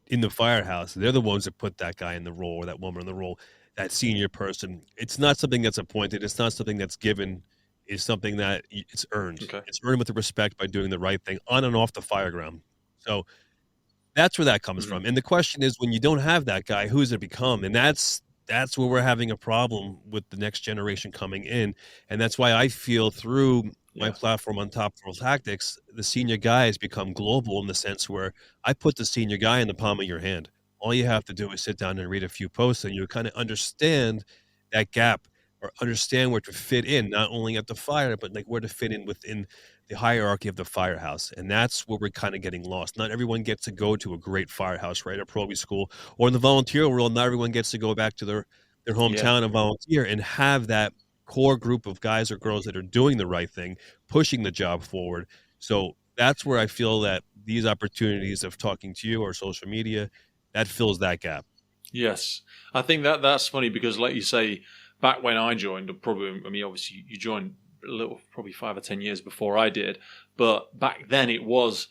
[SPEAKER 2] in the firehouse, they're the ones that put that guy in the role or that woman in the role, that senior person. It's not something that's appointed. It's not something that's given. It's something that it's earned.
[SPEAKER 1] Okay.
[SPEAKER 2] It's earned with the respect by doing the right thing on and off the fire ground. So that's where that comes from. And the question is, when you don't have that guy, who does it become? And that's where we're having a problem with the next generation coming in. And that's why I feel through my platform on Top World Tactics, the senior guy has become global in the sense where I put the senior guy in the palm of your hand. All you have to do is sit down and read a few posts, and you kind of understand that gap, or understand where to fit in, not only at the fire, but like where to fit in within the hierarchy of the firehouse. And that's where we're kind of getting lost. Not everyone gets to go to a great firehouse, right? A Proby school, or in the volunteer world, not everyone gets to go back to their hometown and volunteer and have that core group of guys or girls that are doing the right thing, pushing the job forward. So that's where I feel that these opportunities of talking to you or social media, that fills that gap.
[SPEAKER 1] Yes. I think that's funny because, like you say, back when I joined, obviously you joined probably 5 or 10 years before I did, but back then it was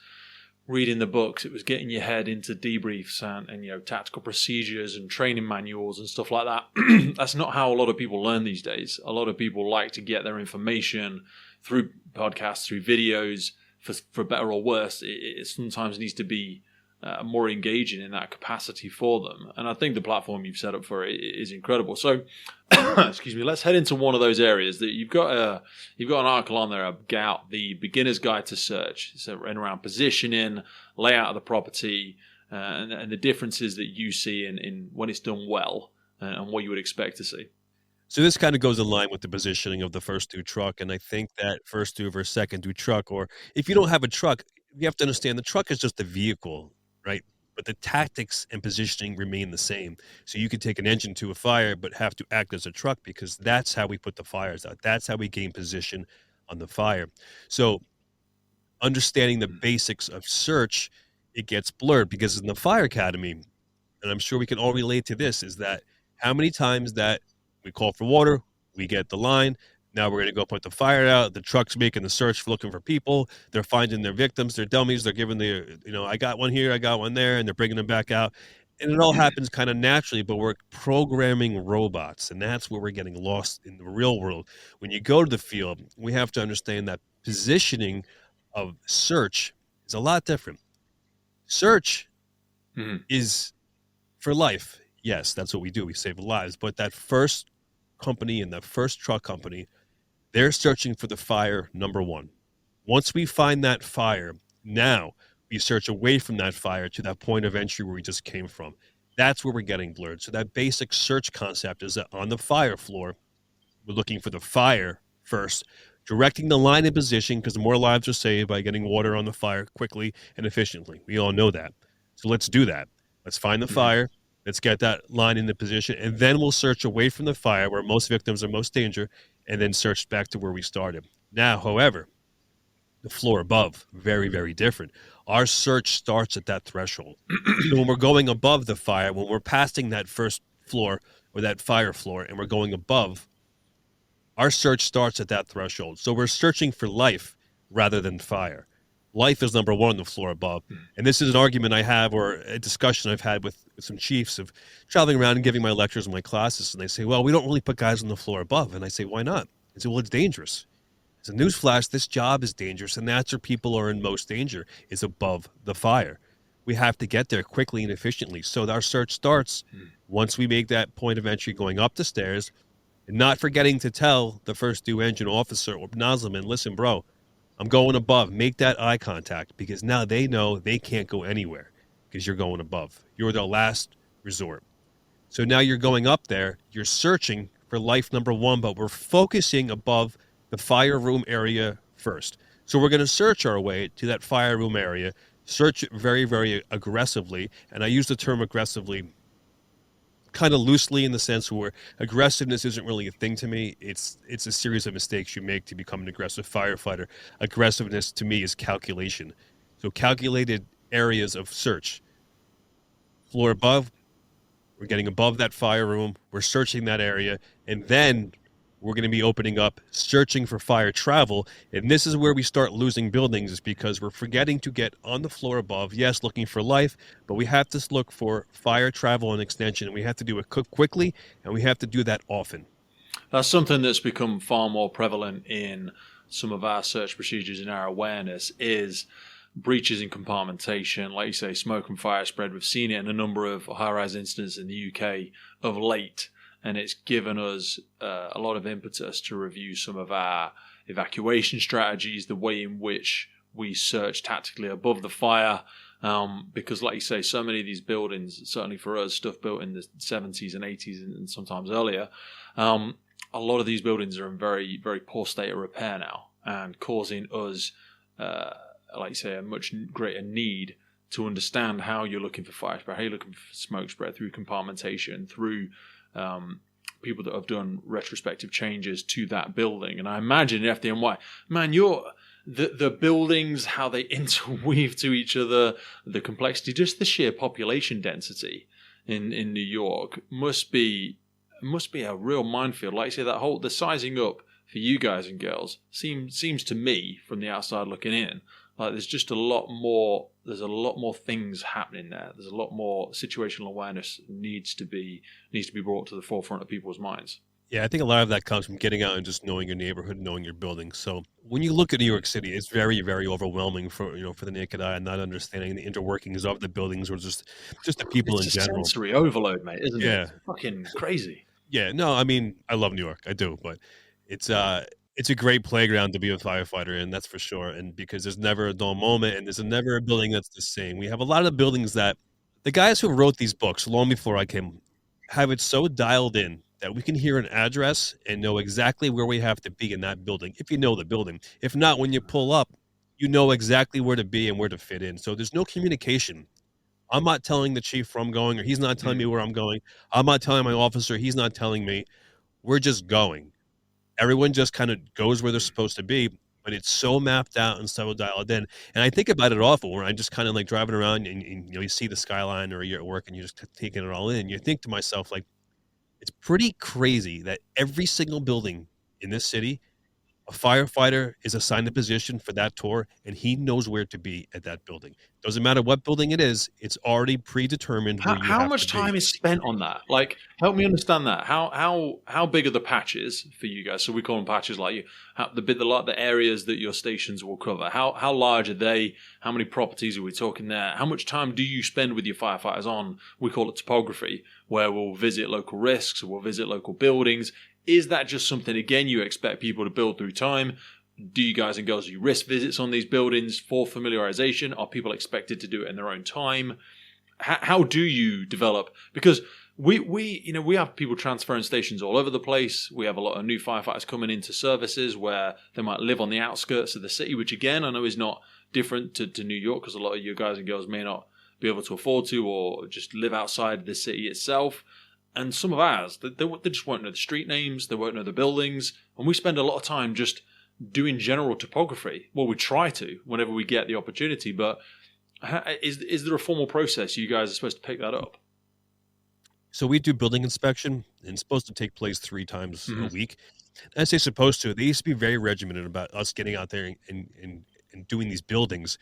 [SPEAKER 1] reading the books, it was getting your head into debriefs and tactical procedures and training manuals and stuff like that. That's not how a lot of people learn these days. A lot of people like to get their information through podcasts, through videos. For better or worse, it sometimes needs to be more engaging in that capacity for them. And I think the platform you've set up for it is incredible. So, excuse me, let's head into one of those areas that you've got an article on there about the beginner's guide to search. So around positioning, layout of the property, and the differences that you see in when it's done well and what you would expect to see.
[SPEAKER 2] So this kind of goes in line with the positioning of the first due truck, and I think that first due versus second due truck, or if you don't have a truck, you have to understand the truck is just a vehicle, right? But the tactics and positioning remain the same. So you could take an engine to a fire, but have to act as a truck because that's how we put the fires out. That's how we gain position on the fire. So understanding the basics of search, it gets blurred because in the fire academy, and I'm sure we can all relate to this, is that how many times that we call for water, we get the line. Now we're going to go put the fire out. The truck's making the search, looking for people. They're finding their victims, their dummies. They're giving I got one here, I got one there, and they're bringing them back out. And it all happens kind of naturally, but we're programming robots, and that's where we're getting lost in the real world. When you go to the field, we have to understand that positioning of search is a lot different. Search is for life. Yes, that's what we do. We save lives. But that first company and that first truck company, they're searching for the fire number one. Once we find that fire, now we search away from that fire to that point of entry where we just came from. That's where we're getting blurred. So that basic search concept is that on the fire floor, we're looking for the fire first, directing the line in position because more lives are saved by getting water on the fire quickly and efficiently. We all know that. So let's do that. Let's find the fire. Let's get that line into position, and then we'll search away from the fire where most victims are most danger, and then search back to where we started. Now, however, the floor above, very, very different. Our search starts at that threshold. So when we're going above the fire, when we're passing that first floor or that fire floor, and we're going above, our search starts at that threshold. So we're searching for life rather than fire. Life is number one on the floor above. And this is an argument I have, or a discussion I've had with some chiefs of traveling around and giving my lectures and my classes. And they say, well, we don't really put guys on the floor above. And I say, why not? I say, well, it's dangerous. It's a newsflash. This job is dangerous. And that's where people are in most danger, is above the fire. We have to get there quickly and efficiently. So our search starts once we make that point of entry going up the stairs, and not forgetting to tell the first due engine officer or nozzleman, listen, bro, I'm going above. Make that eye contact because now they know they can't go anywhere because you're going above. You're the last resort. So now you're going up there. You're searching for life number one, but we're focusing above the fire room area first. So we're going to search our way to that fire room area, search it very, very aggressively. And I use the term aggressively kind of loosely in the sense where aggressiveness isn't really a thing to me. It's a series of mistakes you make to become an aggressive firefighter. Aggressiveness to me is calculation. So calculated areas of search. Floor above, we're getting above that fire room. We're searching that area. And then we're going to be opening up, searching for fire travel. And this is where we start losing buildings, is because we're forgetting to get on the floor above. Yes, looking for life, but we have to look for fire travel and extension. And we have to do it quickly, and we have to do that often.
[SPEAKER 1] That's something that's become far more prevalent in some of our search procedures and our awareness is breaches in compartmentation. Like you say, smoke and fire spread. We've seen it in a number of high-rise incidents in the UK of late. And it's given us a lot of impetus to review some of our evacuation strategies, the way in which we search tactically above the fire. Because like you say, so many of these buildings, certainly for us, stuff built in the 70s and 80s and sometimes earlier, a lot of these buildings are in very, very poor state of repair now and causing us, like you say, a much greater need to understand how you're looking for fire spread, how you're looking for smoke spread through compartmentation, through people that have done retrospective changes to that building. And I imagine in FDNY, man, the buildings, how they interweave to each other, the complexity, just the sheer population density in New York must be a real minefield. Like you say, the sizing up for you guys and girls seems to me from the outside looking in, like there's just a lot more things happening there. There's a lot more situational awareness needs to be brought to the forefront of people's minds.
[SPEAKER 2] Yeah, I think a lot of that comes from getting out and just knowing your neighborhood, knowing your building. So when you look at New York City, it's very, very overwhelming for the naked eye and not understanding the interworkings of the buildings or just the people in general.
[SPEAKER 1] It's sensory overload, mate, isn't it?
[SPEAKER 2] Yeah.
[SPEAKER 1] It's fucking crazy.
[SPEAKER 2] Yeah, no, I mean, I love New York, I do, but it's a great playground to be a firefighter in, that's for sure. And because there's never a dull moment and there's never a building that's the same. We have a lot of buildings that the guys who wrote these books long before I came have it so dialed in that we can hear an address and know exactly where we have to be in that building, if you know the building. If not, when you pull up, you know exactly where to be and where to fit in. So there's no communication. I'm not telling the chief where I'm going, or he's not telling me
[SPEAKER 1] Mm,
[SPEAKER 2] where I'm going. I'm not telling my officer, he's not telling me. We're just going. Everyone just kind of goes where they're
[SPEAKER 1] mm,
[SPEAKER 2] supposed to be, but it's so mapped out and so dialed in. And I think about it often when I'm just kind of like driving around and you know you see the skyline or you're at work and you're just taking it all in. You think to myself like it's pretty crazy that every single building in this city, a firefighter is assigned a position for that tour, and he knows where to be at that building. Doesn't matter what building it is; it's already predetermined where you
[SPEAKER 1] How
[SPEAKER 2] have to
[SPEAKER 1] much
[SPEAKER 2] be.
[SPEAKER 1] time is spent on that? Like, help me understand that. How big are the patches for you guys? So we call them patches, like you, the areas that your stations will cover. How large are they? How many properties are we talking there? How much time do you spend with your firefighters on? We call it topography, where we'll visit local risks, we'll visit local buildings. Is that just something again you expect people to build through time? Do you guys and girls do risk visits on these buildings for familiarization? Are people expected to do it in their own time? How do you develop? Because we have people transferring stations all over the place. We have a lot of new firefighters coming into services where they might live on the outskirts of the city, which again I know is not different to New York, because a lot of you guys and girls may not be able to afford to, or just live outside the city itself. And some of ours, they just won't know the street names, they won't know the buildings, and we spend a lot of time just doing general topography. Well, we try to whenever we get the opportunity, but is there a formal process you guys are supposed to pick that up?
[SPEAKER 2] So we do building inspection, and it's supposed to take place 3 times a
[SPEAKER 1] Mm-hmm.
[SPEAKER 2] week. I say supposed to. They used to be very regimented about us getting out there and doing these buildings.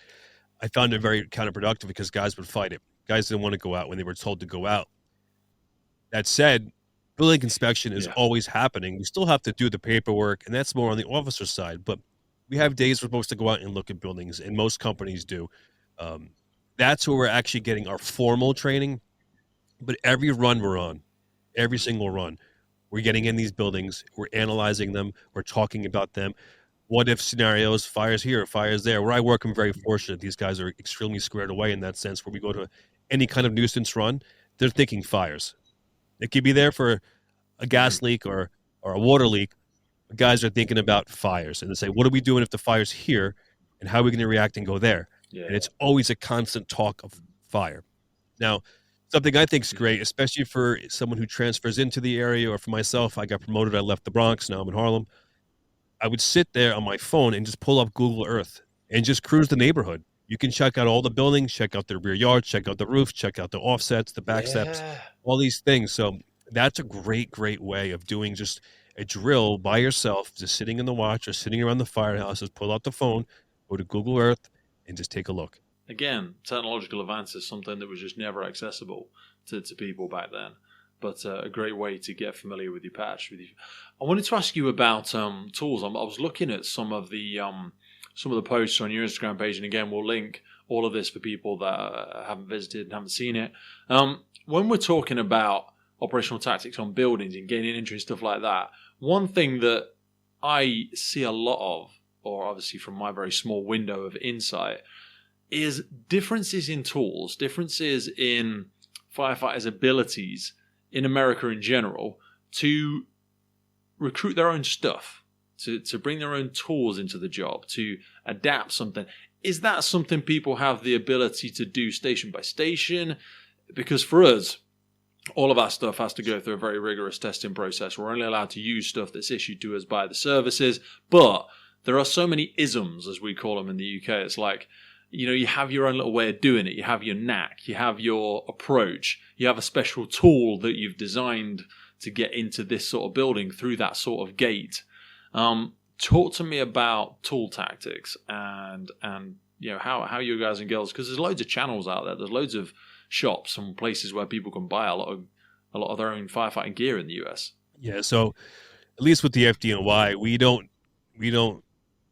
[SPEAKER 2] I found it very counterproductive because guys would fight it. Guys didn't want to go out when they were told to go out. That said, building inspection is
[SPEAKER 1] Yeah.
[SPEAKER 2] always happening. We still have to do the paperwork, and that's more on the officer side. But we have days we're supposed to go out and look at buildings, and most companies do. Um, that's where we're actually getting our formal training. But every run we're on, every single run, we're getting in these buildings, we're analyzing them, we're talking about them. What if scenarios, fires here, fires there. Where I work, I'm very fortunate. These guys are extremely squared away in that sense. Where we go to any kind of nuisance run, they're thinking fires. It could be there for a
[SPEAKER 1] Mm-hmm.
[SPEAKER 2] gas leak or a water leak. Guys are thinking about fires and they say, what are we doing if the fire's here, and how are we going to react and go there?
[SPEAKER 1] Yeah.
[SPEAKER 2] And it's always a constant talk of fire. Now, something I think is
[SPEAKER 1] Mm-hmm.
[SPEAKER 2] great, especially for someone who transfers into the area, or for myself, I got promoted. I left the Bronx. Now I'm in Harlem. I would sit there on my phone and just pull up Google Earth and just cruise the neighborhood. You can check out all the buildings, check out their rear yards, check out the roofs, check out the offsets, the back steps,
[SPEAKER 1] Yeah.
[SPEAKER 2] all these things. So that's a great, great way of doing just a drill by yourself, just sitting in the watch or sitting around the firehouse. Just pull out the phone, go to Google Earth, and just take a look.
[SPEAKER 1] Again, technological advance is something that was just never accessible to people back then. But a great way to get familiar with your patch. I wanted to ask you about tools. I was looking at some of the posts on your Instagram page, and again, we'll link all of this for people that haven't visited and haven't seen it. When we're talking about operational tactics on buildings and gaining entry and stuff like that, one thing that I see a lot of, or obviously from my very small window of insight, is differences in tools, differences in firefighters' abilities in America in general to recruit their own stuff, to bring their own tools into the job, to adapt something. Is that something people have the ability to do station by station? Because for us, all of our stuff has to go through a very rigorous testing process. We're only allowed to use stuff that's issued to us by the services, but there are so many isms, as we call them in the UK. It's like, you have your own little way of doing it. You have your knack. You have your approach. You have a special tool that you've designed to get into this sort of building through that sort of gate. Talk to me about tool tactics and how you guys and girls, because there's loads of channels out there. There's loads of shops and places where people can buy a lot of their own firefighting gear in the US.
[SPEAKER 2] Yeah. So at least with the FDNY, we don't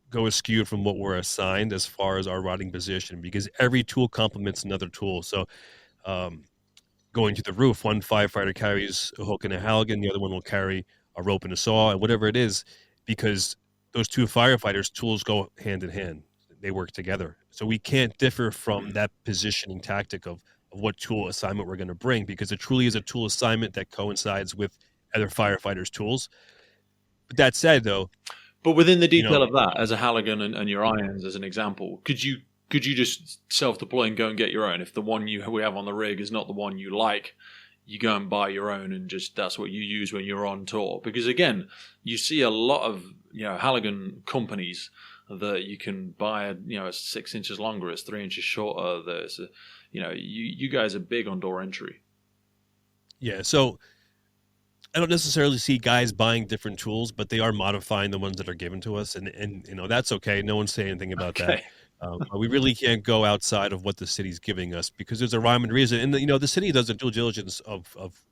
[SPEAKER 2] go askew from what we're assigned as far as our routing position, because every tool complements another tool. So um, going to the roof, one firefighter carries a hook and a Halligan, the other one will carry a rope and a saw, and whatever it is, because those two firefighters' tools go hand in hand. They work together. So we can't differ from
[SPEAKER 1] Mm-hmm.
[SPEAKER 2] that positioning tactic of of what tool assignment we're going to bring, because it truly is a tool assignment that coincides with other firefighters' tools. But that said, though,
[SPEAKER 1] But within the detail of that, as a Halligan and your irons, as an example, could you just self-deploy and go and get your own? If the one we have on the rig is not the one you like, you go and buy your own, and just that's what you use when you're on tour. Because again, you see a lot of Halligan companies that you can buy. It's 6 inches longer, it's 3 inches shorter. There's you guys are big on door entry.
[SPEAKER 2] Yeah, so I don't necessarily see guys buying different tools, but they are modifying the ones that are given to us, and that's okay. No one's saying anything about that. We really can't go outside of what the city's giving us, because there's a rhyme and reason. And the city does a due diligence of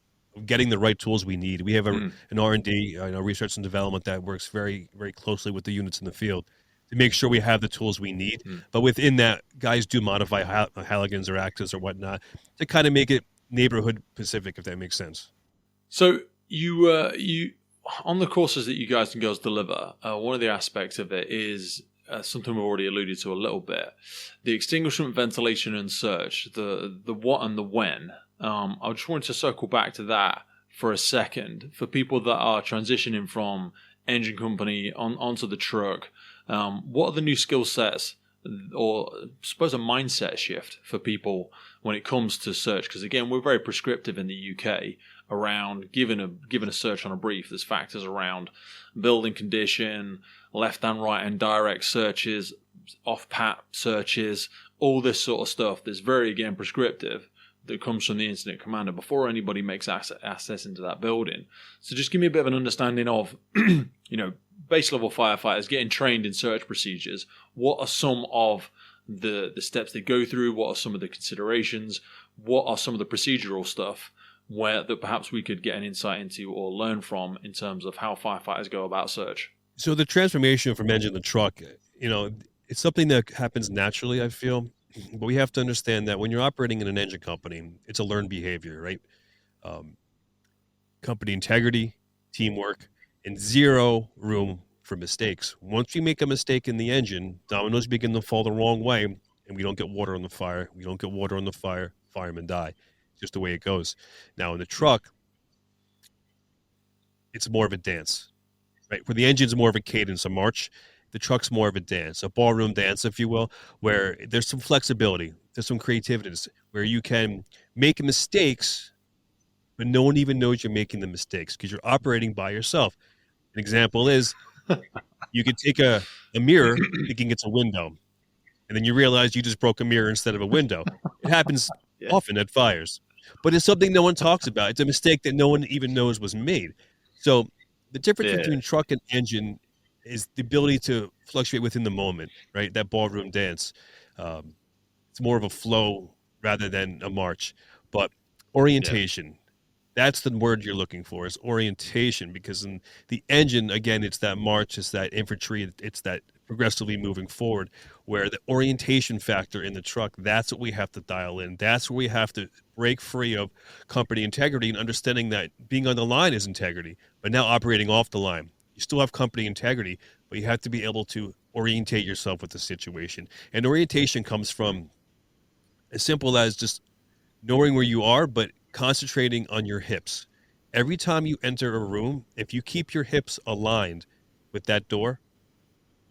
[SPEAKER 2] getting the right tools we need. We have an R&D, research and development, that works very, very closely with the units in the field to make sure we have the tools we need. But within that, guys do modify Halligans or Actas or whatnot to kind of make it neighborhood specific, if that makes sense.
[SPEAKER 1] So you on the courses that you guys and girls deliver, one of the aspects of it is something we've already alluded to a little bit: the extinguishment, ventilation, and search. The what and the when. I just wanted to circle back to that for a second for people that are transitioning from engine company onto the truck. What are the new skill sets, or I suppose a mindset shift for people when it comes to search? Because again, we're very prescriptive in the UK around giving a search on a brief. There's factors around building condition, left and right and direct searches, off-pat searches, all this sort of stuff that's very, again, prescriptive, that comes from the incident commander before anybody makes access into that building. So just give me a bit of an understanding of, base level firefighters getting trained in search procedures. What are some of the steps they go through? What are some of the considerations? What are some of the procedural stuff that perhaps we could get an insight into or learn from in terms of how firefighters go about search?
[SPEAKER 2] So the transformation from engine to truck, it's something that happens naturally, I feel. But we have to understand that when you're operating in an engine company, it's a learned behavior, right? Company integrity, teamwork, and zero room for mistakes. Once you make a mistake in the engine, dominoes begin to fall the wrong way, and we don't get water on the fire. We don't get water on the fire, firemen die. It's just the way it goes. Now, in the truck, it's more of a dance, right? Where the engine's more of a cadence, a march. The truck's more of a dance, a ballroom dance, if you will, where there's some flexibility, there's some creativity, where you can make mistakes, but no one even knows you're making the mistakes because you're operating by yourself. An example is you could take a mirror thinking it's a window, and then you realize you just broke a mirror instead of a window. It happens often at fires, but it's something no one talks about. It's a mistake that no one even knows was made. So the difference between truck and engine is the ability to fluctuate within the moment, right? That ballroom dance. It's more of a flow rather than a march. But orientation, that's the word you're looking for, is orientation, because in the engine, again, it's that march, it's that infantry, it's that progressively moving forward, where the orientation factor in the truck, that's what we have to dial in. That's where we have to break free of company integrity and understanding that being on the line is integrity, but now operating off the line. You still have company integrity, but you have to be able to orientate yourself with the situation. And orientation comes from as simple as just knowing where you are, but concentrating on your hips. Every time you enter a room, if you keep your hips aligned with that door,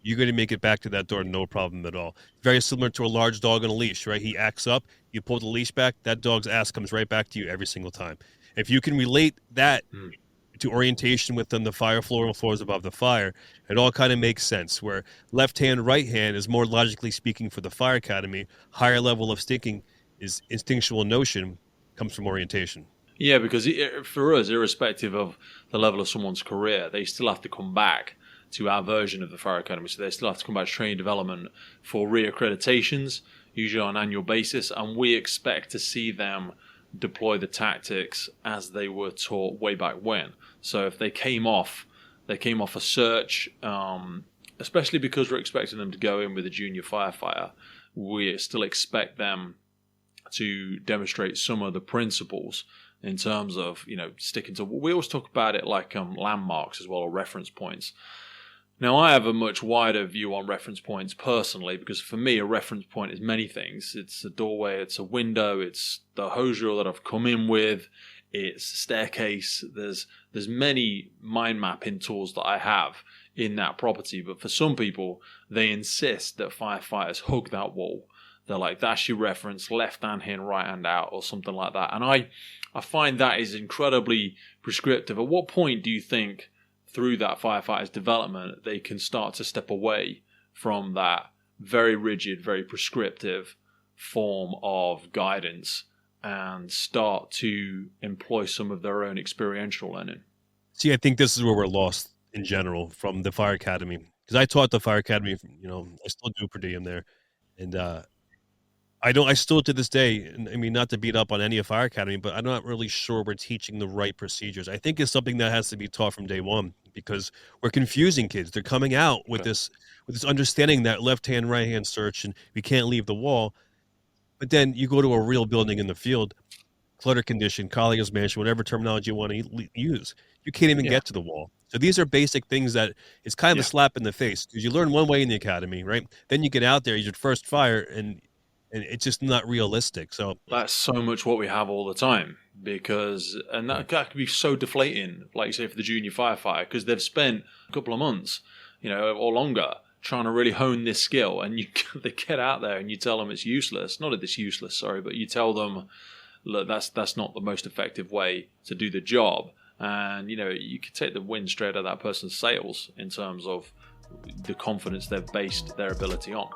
[SPEAKER 2] you're going to make it back to that door, no problem at all. Very similar to a large dog on a leash, right? He acts up, you pull the leash back, that dog's ass comes right back to you every single time. If you can relate that to orientation within the fire floor and floors above the fire, it all kind of makes sense, where left hand, right hand is more logically speaking for the fire academy. Higher level of thinking is instinctual notion comes from orientation.
[SPEAKER 1] Yeah, because for us, irrespective of the level of someone's career, they still have to come back to our version of the fire academy. So they still have to come back to training development for reaccreditations, usually on an annual basis, and we expect to see them deploy the tactics as they were taught way back when. So if they came off a search, especially because we're expecting them to go in with a junior firefighter, we still expect them to demonstrate some of the principles in terms of sticking to. We always talk about it like landmarks as well, or reference points. Now, I have a much wider view on reference points personally, because for me, a reference point is many things. It's a doorway, it's a window, it's the hose reel that I've come in with, it's a staircase. There's many mind mapping tools that I have in that property. But for some people, they insist that firefighters hug that wall. They're like, that's your reference, left hand in, right hand out, or something like that. And I find that is incredibly prescriptive. At what point do you think, through that firefighter's development, they can start to step away from that very rigid, very prescriptive form of guidance and start to employ some of their own experiential learning?
[SPEAKER 2] See, I think this is where we're lost in general from the fire academy, because I taught the fire academy, I still do per diem there. And I still to this day, and I mean, not to beat up on any of Fire Academy, but I'm not really sure we're teaching the right procedures. I think it's something that has to be taught from day one, because we're confusing kids. They're coming out with this understanding that left hand, right hand search, and we can't leave the wall. But then you go to a real building in the field, clutter condition, Collier's mansion, whatever terminology you want to use, you can't even get to the wall. So these are basic things that it's kind of a slap in the face, because you learn one way in the academy, right? Then you get out there, you're first fire, and it's just not realistic. So
[SPEAKER 1] that's so much what we have all the time, and that can be so deflating, like you say, for the junior firefighter, because they've spent a couple of months, or longer, trying to really hone this skill, and they get out there and you tell them it's useless. Not that it's useless, sorry, but you tell them, look, that's not the most effective way to do the job. And, you could take the wind straight out of that person's sails in terms of the confidence they've based their ability on.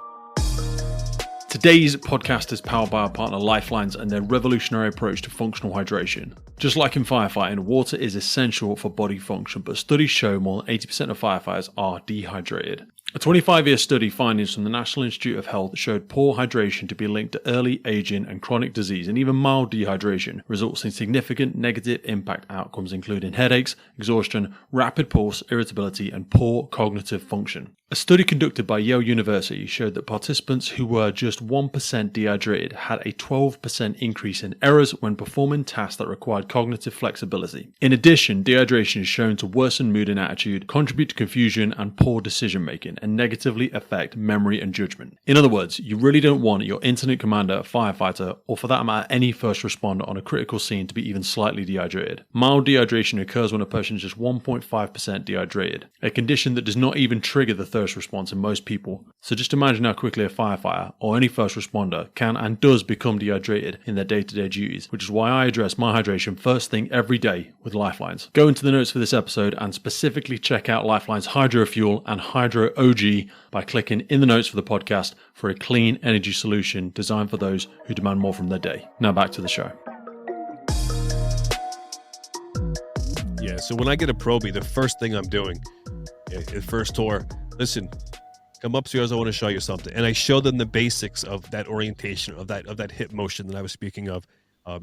[SPEAKER 1] Today's podcast is powered by our partner Lifelines and their revolutionary approach to functional hydration. Just like in firefighting, water is essential for body function, but studies show more than 80% of firefighters are dehydrated. A 25-year study findings from the National Institute of Health showed poor hydration to be linked to early aging and chronic disease, and even mild dehydration results in significant negative impact outcomes, including headaches, exhaustion, rapid pulse, irritability, and poor cognitive function. A study conducted by Yale University showed that participants who were just 1% dehydrated had a 12% increase in errors when performing tasks that required cognitive flexibility. In addition, dehydration is shown to worsen mood and attitude, contribute to confusion and poor decision making, and negatively affect memory and judgment. In other words, you really don't want your incident commander, firefighter, or for that matter any first responder on a critical scene to be even slightly dehydrated. Mild dehydration occurs when a person is just 1.5% dehydrated, a condition that does not even trigger the thirst response in most people. So just imagine how quickly a firefighter or any first responder can and does become dehydrated in their day-to-day duties, which is why I address my hydration first thing every day with Lifelines. Go into the notes for this episode and specifically check out Lifelines Hydro Fuel and Hydro OG by clicking in the notes for the podcast for a clean energy solution designed for those who demand more from their day. Now back to the show.
[SPEAKER 2] Yeah, so when I get a probie, the first thing I'm doing, first tour, listen, come upstairs, I want to show you something. And I show them the basics of that orientation, of that hip motion that I was speaking of.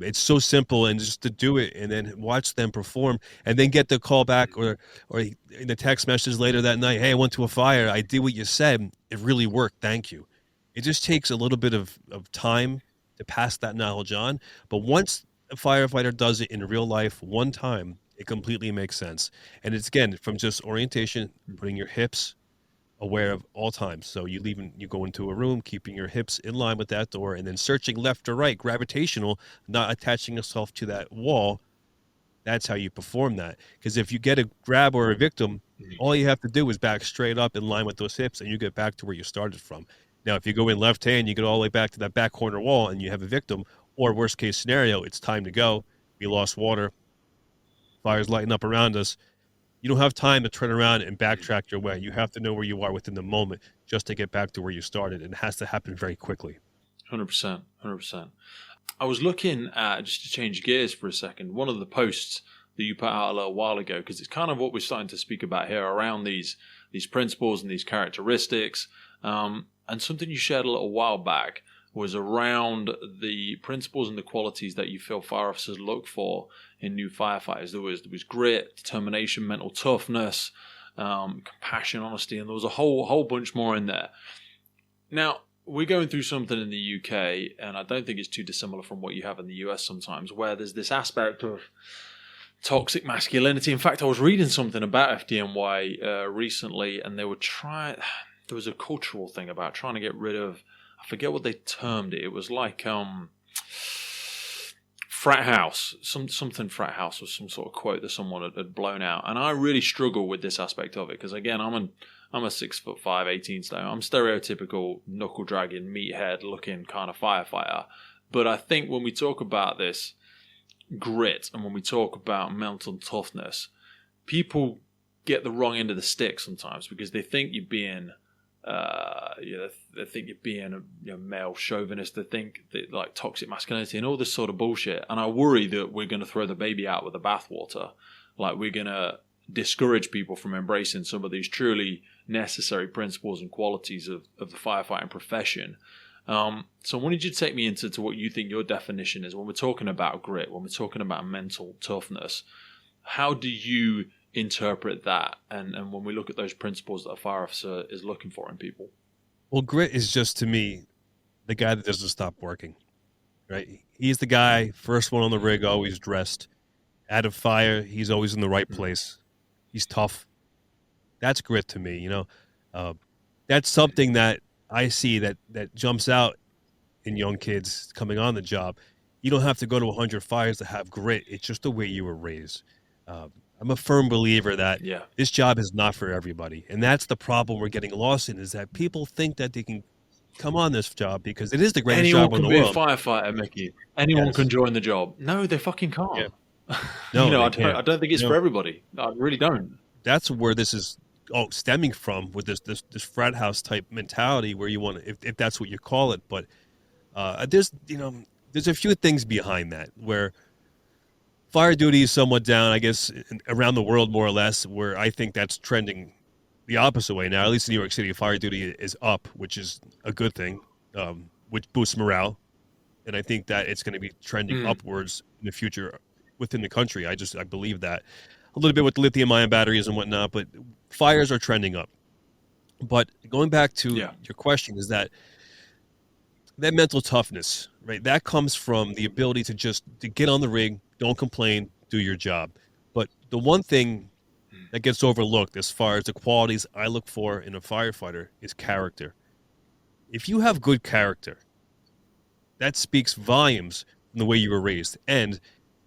[SPEAKER 2] It's so simple, and just to do it and then watch them perform and then get the call back or in the text message later that night, hey, I went to a fire, I did what you said, it really worked, thank you. It just takes a little bit of time to pass that knowledge on. But once a firefighter does it in real life one time, it completely makes sense. And it's, again, from just orientation, putting your hips aware of all times. So you go into a room, keeping your hips in line with that door, and then searching left or right, gravitational, not attaching yourself to that wall. That's how you perform that. Because if you get a grab or a victim, all you have to do is back straight up in line with those hips, and you get back to where you started from. Now, if you go in left hand, you get all the way back to that back corner wall, and you have a victim, or worst case scenario, it's time to go. We lost water. Fire's lighting up around us. You don't have time to turn around and backtrack your way. You have to know where you are within the moment just to get back to where you started. And it has to happen very quickly.
[SPEAKER 1] 100%. I was looking at, just to change gears for a second, one of the posts that you put out a little while ago, because it's kind of what we're starting to speak about here around these principles and these characteristics. And something you shared a little while back was around the principles and the qualities that you feel fire officers look for in new firefighters. There was grit, determination, mental toughness, compassion, honesty, and there was a whole bunch more in there. Now, we're going through something in the UK, and I don't think it's too dissimilar from what you have in the US sometimes, where there's this aspect of toxic masculinity. In fact, I was reading something about FDNY recently, and they were trying. There was a cultural thing about trying to get rid of. I forget what they termed it. It was like frat house, something frat house was some sort of quote that someone had blown out, and I really struggle with this aspect of it because again, I'm a 6'5", 18 stone. I'm stereotypical knuckle dragging, meathead looking kind of firefighter. But I think when we talk about this grit and when we talk about mental toughness, people get the wrong end of the stick sometimes because they think you're being they think you're being a male chauvinist. They think that like toxic masculinity and all this sort of bullshit. And I worry that we're going to throw the baby out with the bathwater. Like we're going to discourage people from embracing some of these truly necessary principles and qualities of the firefighting profession. So I wanted you to take me into what you think your definition is when we're talking about grit, when we're talking about mental toughness. How do you interpret that, and when we look at those principles that a fire officer is looking for in people?
[SPEAKER 2] Well, grit is just to me the guy that doesn't stop working, right? He's the guy, first one on the rig, always dressed. Out of fire, he's always in the right place. He's tough. That's grit to me, that's something that I see that jumps out in young kids coming on the job. You don't have to go to 100 fires to have grit. It's just the way you were raised. I'm a firm believer that this job is not for everybody. And that's the problem we're getting lost in, is that people think that they can come on this job because it is the greatest job in the world.
[SPEAKER 1] Anyone can be a firefighter, Mickey. Anyone can join the job. No, they fucking can't.
[SPEAKER 2] Yeah. No,
[SPEAKER 1] I don't think it's for everybody. I really don't.
[SPEAKER 2] That's where this is stemming from, with this frat house type mentality where you want to, if that's what you call it. But there's a few things behind that where fire duty is somewhat down, I guess, around the world more or less, where I think that's trending the opposite way now. At least in New York City, fire duty is up, which is a good thing, which boosts morale. And I think that it's going to be trending upwards in the future within the country. I believe that. A little bit with lithium-ion batteries and whatnot, but fires are trending up. But going back to your question, is that mental toughness, right? That comes from the ability to get on the rig, don't complain, do your job. But the one thing that gets overlooked as far as the qualities I look for in a firefighter is character. If you have good character, that speaks volumes from the way you were raised. And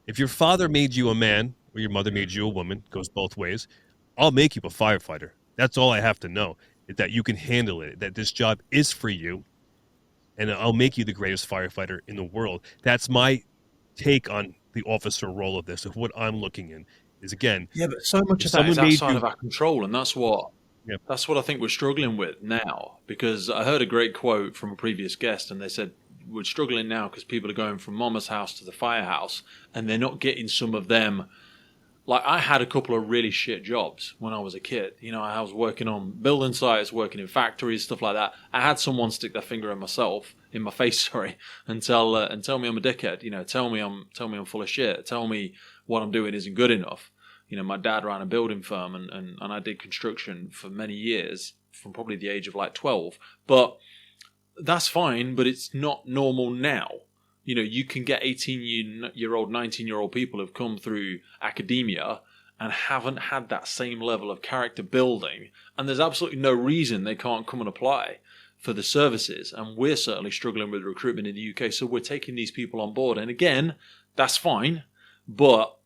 [SPEAKER 2] if your father made you a man or your mother made you a woman, goes both ways, I'll make you a firefighter. That's all I have to know, is that you can handle it, that this job is for you, and I'll make you the greatest firefighter in the world. That's my take on the officer role of this, of what I'm looking in, is again.
[SPEAKER 1] Yeah, but so much of that is outside of our control, and that's what I think we're struggling with now. Because I heard a great quote from a previous guest, and they said, we're struggling now because people are going from mama's house to the firehouse, and they're not getting some of them. Like, I had a couple of really shit jobs when I was a kid. I was working on building sites, working in factories, stuff like that. I had someone stick their finger in my face, and tell me I'm a dickhead. Tell me I'm full of shit. Tell me what I'm doing isn't good enough. My dad ran a building firm, and I did construction for many years, from probably the age of like 12. But that's fine, but it's not normal now. You can get 18-year-old, 19-year-old people who've come through academia and haven't had that same level of character building, and there's absolutely no reason they can't come and apply for the services. And we're certainly struggling with recruitment in the UK, so we're taking these people on board. And again, that's fine, but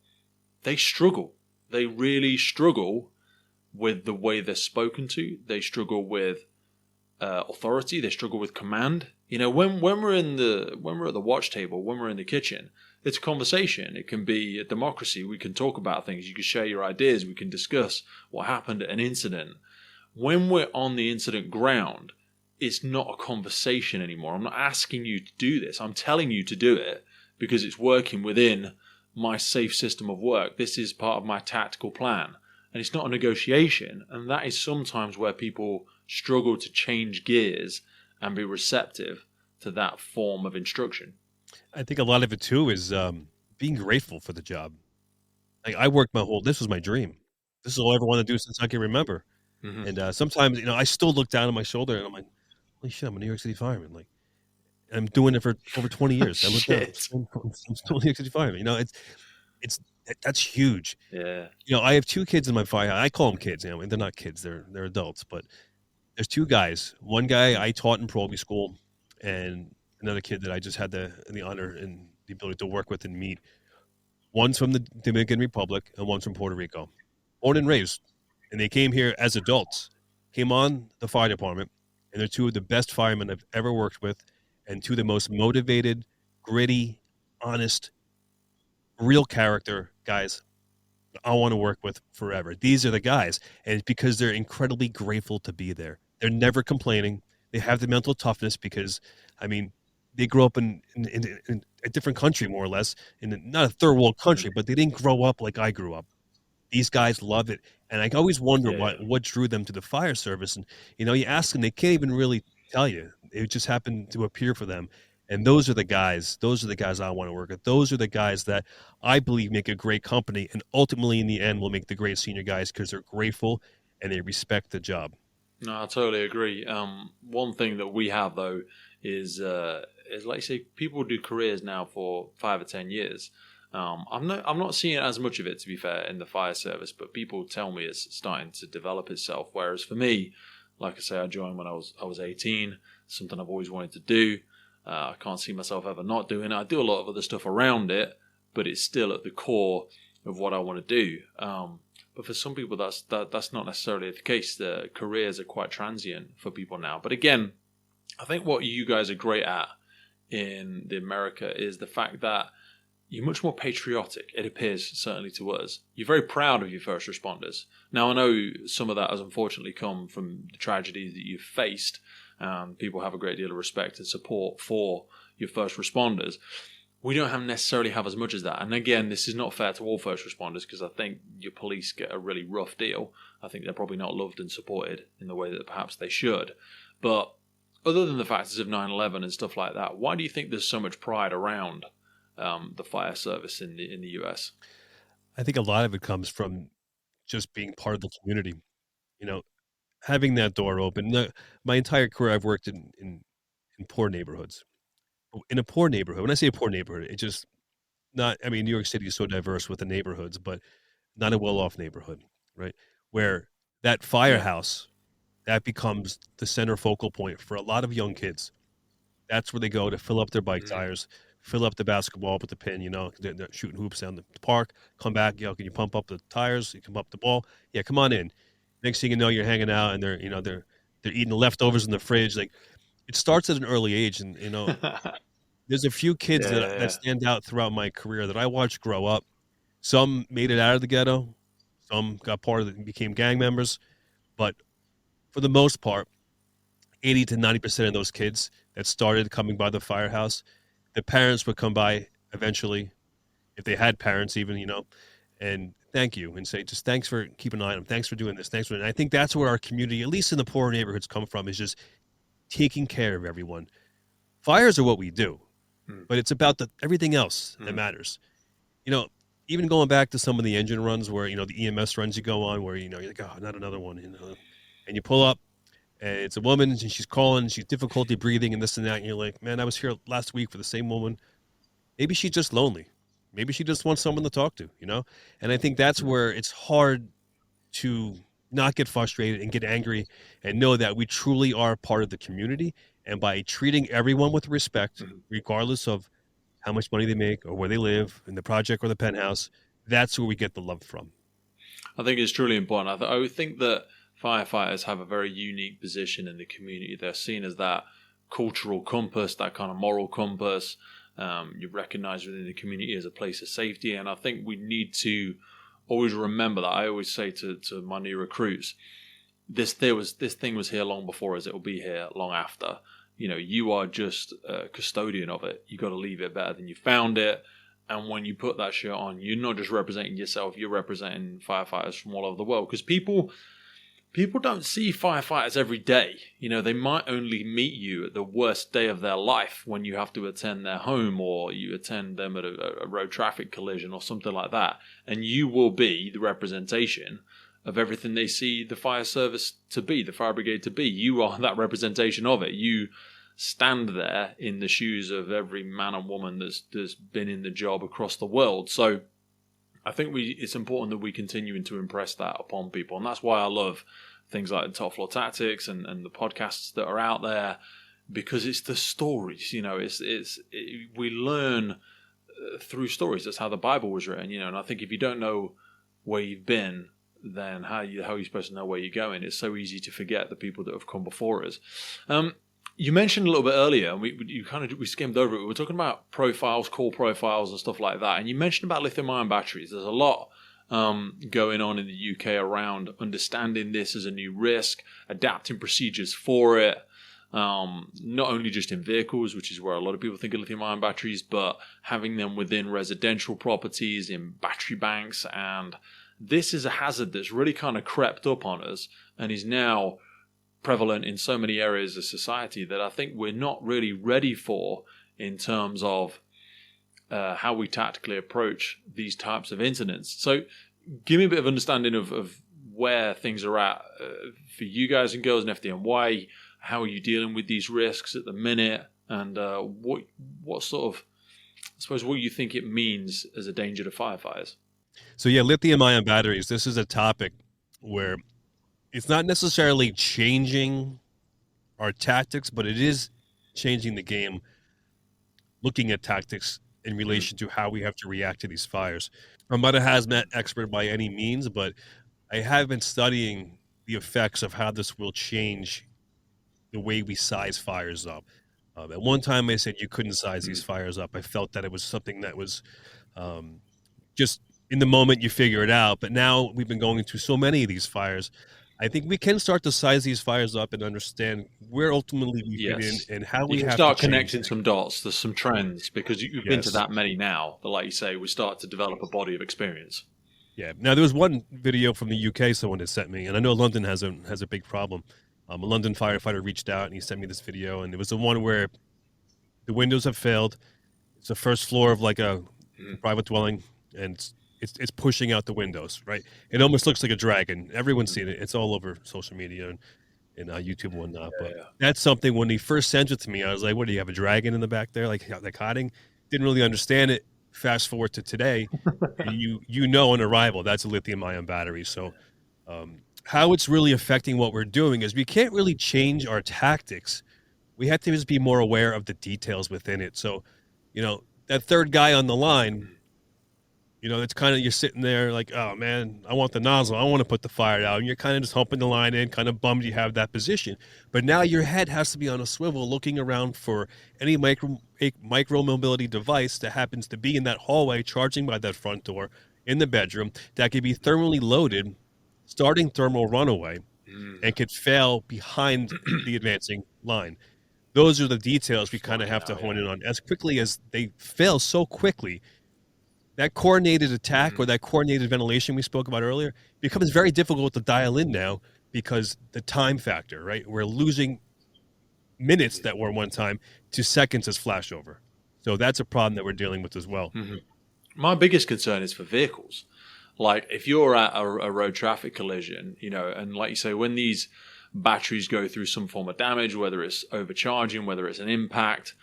[SPEAKER 1] they struggle. They really struggle with the way they're spoken to. They struggle with authority. They struggle with command. When we're at the watch table, when we're in the kitchen, it's a conversation. It can be a democracy. We can talk about things. You can share your ideas. We can discuss what happened at an incident. When we're on the incident ground, it's not a conversation anymore. I'm not asking you to do this. I'm telling you to do it because it's working within my safe system of work. This is part of my tactical plan. And it's not a negotiation. And that is sometimes where people struggle to change gears and be receptive to that form of instruction.
[SPEAKER 2] I think a lot of it too is being grateful for the job. Like, I worked this was my dream. This is all I ever wanted to do since I can remember. Mm-hmm. And sometimes, I still look down at my shoulder and I'm like, holy shit, I'm a New York City fireman. Like, I'm doing it for over 20 years. I look down, I'm still a New York City fireman. It's That's huge.
[SPEAKER 1] Yeah.
[SPEAKER 2] You know, I have 2 kids in my fire. I call them kids. You know, they're not kids. They're adults. But there's 2 guys. One guy I taught in Proby school, and another kid that I just had the honor and the ability to work with and meet. One's from the Dominican Republic, and one's from Puerto Rico. Born and raised, and they came here as adults. Came on the fire department, and they're 2 of the best firemen I've ever worked with, and 2 of the most motivated, gritty, honest, real character guys I want to work with forever. These are the guys, and it's because they're incredibly grateful to be there. They're never complaining. They have the mental toughness because, I mean, they grew up in a different country, more or less, not a third world country, but they didn't grow up like I grew up. These guys love it, and I always wonder
[SPEAKER 1] Yeah.
[SPEAKER 2] what drew them to the fire service. And you know, you ask them, they can't even really tell you. It just happened to appear for them. And those are the guys. Those are the guys I want to work with. Those are the guys that I believe make a great company, and ultimately, in the end, will make the great senior guys because they're grateful and they respect the job.
[SPEAKER 1] No, I totally agree. One thing that we have though is like you say, people do careers now for 5 or 10 years. I'm not seeing as much of it, to be fair, in the fire service, but people tell me it's starting to develop itself. Whereas for me, like I say, I joined when I was 18. Something I've always wanted to do. I can't see myself ever not doing it. I do a lot of other stuff around it, but it's still at the core of what I want to do. But for some people, that's not necessarily the case. The careers are quite transient for people now. But again, I think what you guys are great at in the America is the fact that you're much more patriotic, it appears, certainly to us. You're very proud of your first responders. Now, I know some of that has unfortunately come from the tragedies that you've faced. People have a great deal of respect and support for your first responders. We don't necessarily have as much as that. And again, this is not fair to all first responders because I think your police get a really rough deal. I think they're probably not loved and supported in the way that perhaps they should. But other than the factors of 9/11 and stuff like that, why do you think there's so much pride around the fire service in the US?
[SPEAKER 2] I think a lot of it comes from just being part of the community. You know, having that door open. My entire career, I've worked in poor neighborhoods. In a poor neighborhood, when I say a poor neighborhood, it just not. I mean, New York City is so diverse with the neighborhoods, but not a well-off neighborhood, right? Where that
[SPEAKER 1] Yeah.
[SPEAKER 2] firehouse that becomes the center focal point for a lot of young kids. That's where they go to fill up their bike
[SPEAKER 1] Mm.
[SPEAKER 2] tires, fill up the basketball with the pin. You know, they're shooting hoops down the park. Come back, you know, can you pump up the tires? You can pump the ball. Yeah, come on in. Next thing you know, you're hanging out, and they're eating the leftovers in the fridge. Like it starts at an early age, and you know, there's a few kids
[SPEAKER 1] Yeah,
[SPEAKER 2] that
[SPEAKER 1] yeah,
[SPEAKER 2] stand out throughout my career that I watched grow up. Some made it out of the ghetto, some got part of it, became gang members, but for the most part, 80 to 90% of those kids that started coming by the firehouse, the parents would come by eventually, if they had parents even, you know, and thank you and say, just thanks for keeping an eye on them. Thanks for doing this. Thanks for, and I think that's where our community, at least in the poorer neighborhoods, come from, is just taking care of everyone. Fires are what we do,
[SPEAKER 1] yeah. Mm.
[SPEAKER 2] but it's about everything else that
[SPEAKER 1] Mm.
[SPEAKER 2] matters. You know, even going back to some of the engine runs where, you know, the EMS runs you go on where, you know, you're like, oh, not another one, you know, and you pull up and it's a woman and she's calling, she's difficulty breathing and this and that. And you're like, man, I was here last week for the same woman. Maybe she's just lonely. Maybe she just wants someone to talk to, you know? And I think that's
[SPEAKER 1] Mm.
[SPEAKER 2] where it's hard to not get frustrated and get angry and know that we truly are part of the community. And by treating everyone with respect,
[SPEAKER 1] Mm.
[SPEAKER 2] regardless of how much money they make or where they live in the project or the penthouse, that's where we get the love from.
[SPEAKER 1] I think it's truly important. I would think that firefighters have a very unique position in the community. They're seen as that cultural compass, that kind of moral compass. You're recognized within the community as a place of safety. And I think we need to always remember that. I always say to my new recruits, this thing was here long before us. It will be here long after. You know, you are just a custodian of it. You got to leave it better than you found it. And when you put that shirt on, you're not just representing yourself, you're representing firefighters from all over the world. Because people don't see firefighters every day. You know, they might only meet you at the worst day of their life when you have to attend their home or you attend them at a road traffic collision or something like that. And you will be the representation of everything they see the fire service to be, the fire brigade to be. You are that representation of it. You stand there in the shoes of every man and woman that's been in the job across the world. So I think it's important that we continue to impress that upon people, and that's why I love things like the Top Floor Tactics and the podcasts that are out there, because it's the stories. We learn through stories. That's how the Bible was written. And I think if you don't know where you've been, then how are you supposed to know where you're going? It's so easy to forget the people that have come before us. You mentioned a little bit earlier, and we skimmed over it. We were talking about profiles, call profiles, and stuff like that. And you mentioned about lithium-ion batteries. There's a lot going on in the UK around understanding this as a new risk, adapting procedures for it. Not only just in vehicles, which is where a lot of people think of lithium-ion batteries, but having them within residential properties, in battery banks. And this is a hazard that's really kind of crept up on us and is now prevalent in so many areas of society that I think we're not really ready for in terms of how we tactically approach these types of incidents. So give me a bit of understanding of where things are at for you guys and girls in FDNY. How are you dealing with these risks at the minute? And what sort of, I suppose, what you think it means as a danger to firefighters?
[SPEAKER 2] So yeah, lithium-ion batteries, this is a topic where it's not necessarily changing our tactics, but it is changing the game, looking at tactics in relation to how we have to react to these fires. I'm not a hazmat expert by any means, but I have been studying the effects of how this will change the way we size fires up. At one time, I said you couldn't size these fires up. I felt that it was something that was just in the moment you figure it out. But now we've been going through so many of these fires. I think we can start to size these fires up and understand where ultimately we fit in and how we have to
[SPEAKER 1] start connecting some dots. There's some trends because you've been to that many now. But like you say, we start to develop a body of experience.
[SPEAKER 2] Yeah. Now there was one video from the UK someone had sent me, and I know London has a big problem. A London firefighter reached out and he sent me this video, and it was the one where the windows have failed. It's the first floor of like a private dwelling, and it's pushing out the windows, right? It almost looks like a dragon. Everyone's seen it. It's all over social media and YouTube and whatnot. That's something, when he first sent it to me, I was like, what, do you have a dragon in the back there? Like hiding? Didn't really understand it. Fast forward to today, on arrival, that's a lithium-ion battery. So how it's really affecting what we're doing is we can't really change our tactics. We have to just be more aware of the details within it. So, that third guy on the line, it's kind of, you're sitting there like, oh man, I want the nozzle. I want to put the fire out. And you're kind of just humping the line in, kind of bummed you have that position. But now your head has to be on a swivel looking around for any micro mobility device that happens to be in that hallway, charging by that front door in the bedroom, that could be thermally loaded, starting thermal runaway, and could fail behind the advancing line. Those are the details we kind of have to hone in on. As quickly as they fail so quickly, that coordinated attack or that coordinated ventilation we spoke about earlier becomes very difficult to dial in now because the time factor, right? We're losing minutes that were one time to seconds as flashover. So that's a problem that we're dealing with as well.
[SPEAKER 1] My biggest concern is for vehicles. Like if you're at a road traffic collision, and like you say, when these batteries go through some form of damage, whether it's overcharging, whether it's an impact,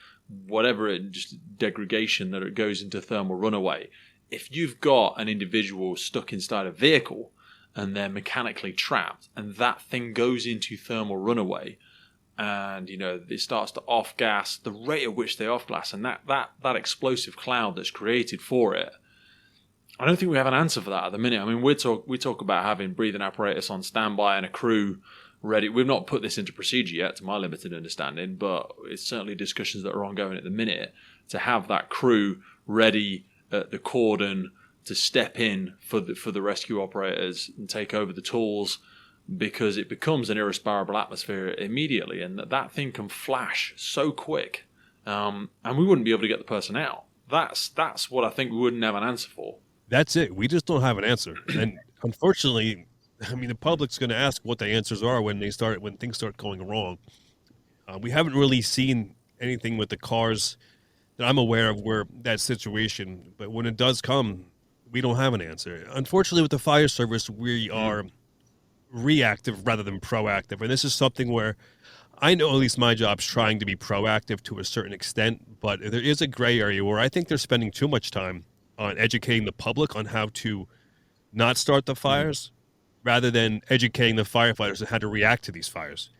[SPEAKER 1] whatever, just degradation that it goes into thermal runaway. If you've got an individual stuck inside a vehicle and they're mechanically trapped and that thing goes into thermal runaway and, it starts to off gas, the rate at which they off gas and that explosive cloud that's created for it, I don't think we have an answer for that at the minute. I mean, we talk about having breathing apparatus on standby and a crew ready. We've not put this into procedure yet, to my limited understanding, but it's certainly discussions that are ongoing at the minute to have that crew ready at the cordon to step in for the rescue operators and take over the tools, because it becomes an irrespirable atmosphere immediately, and that thing can flash so quick, and we wouldn't be able to get the person out. That's what I think we wouldn't have an answer for.
[SPEAKER 2] That's it. We just don't have an answer, and unfortunately, I mean, the public's going to ask what the answers are when things start going wrong. We haven't really seen anything with the cars that I'm aware of where that situation, but when it does come, we don't have an answer. Unfortunately, with the fire service, we are reactive rather than proactive, and this is something where I know at least my job's trying to be proactive to a certain extent, but there is a gray area where I think they're spending too much time on educating the public on how to not start the fires, rather than educating the firefighters on how to react to these fires.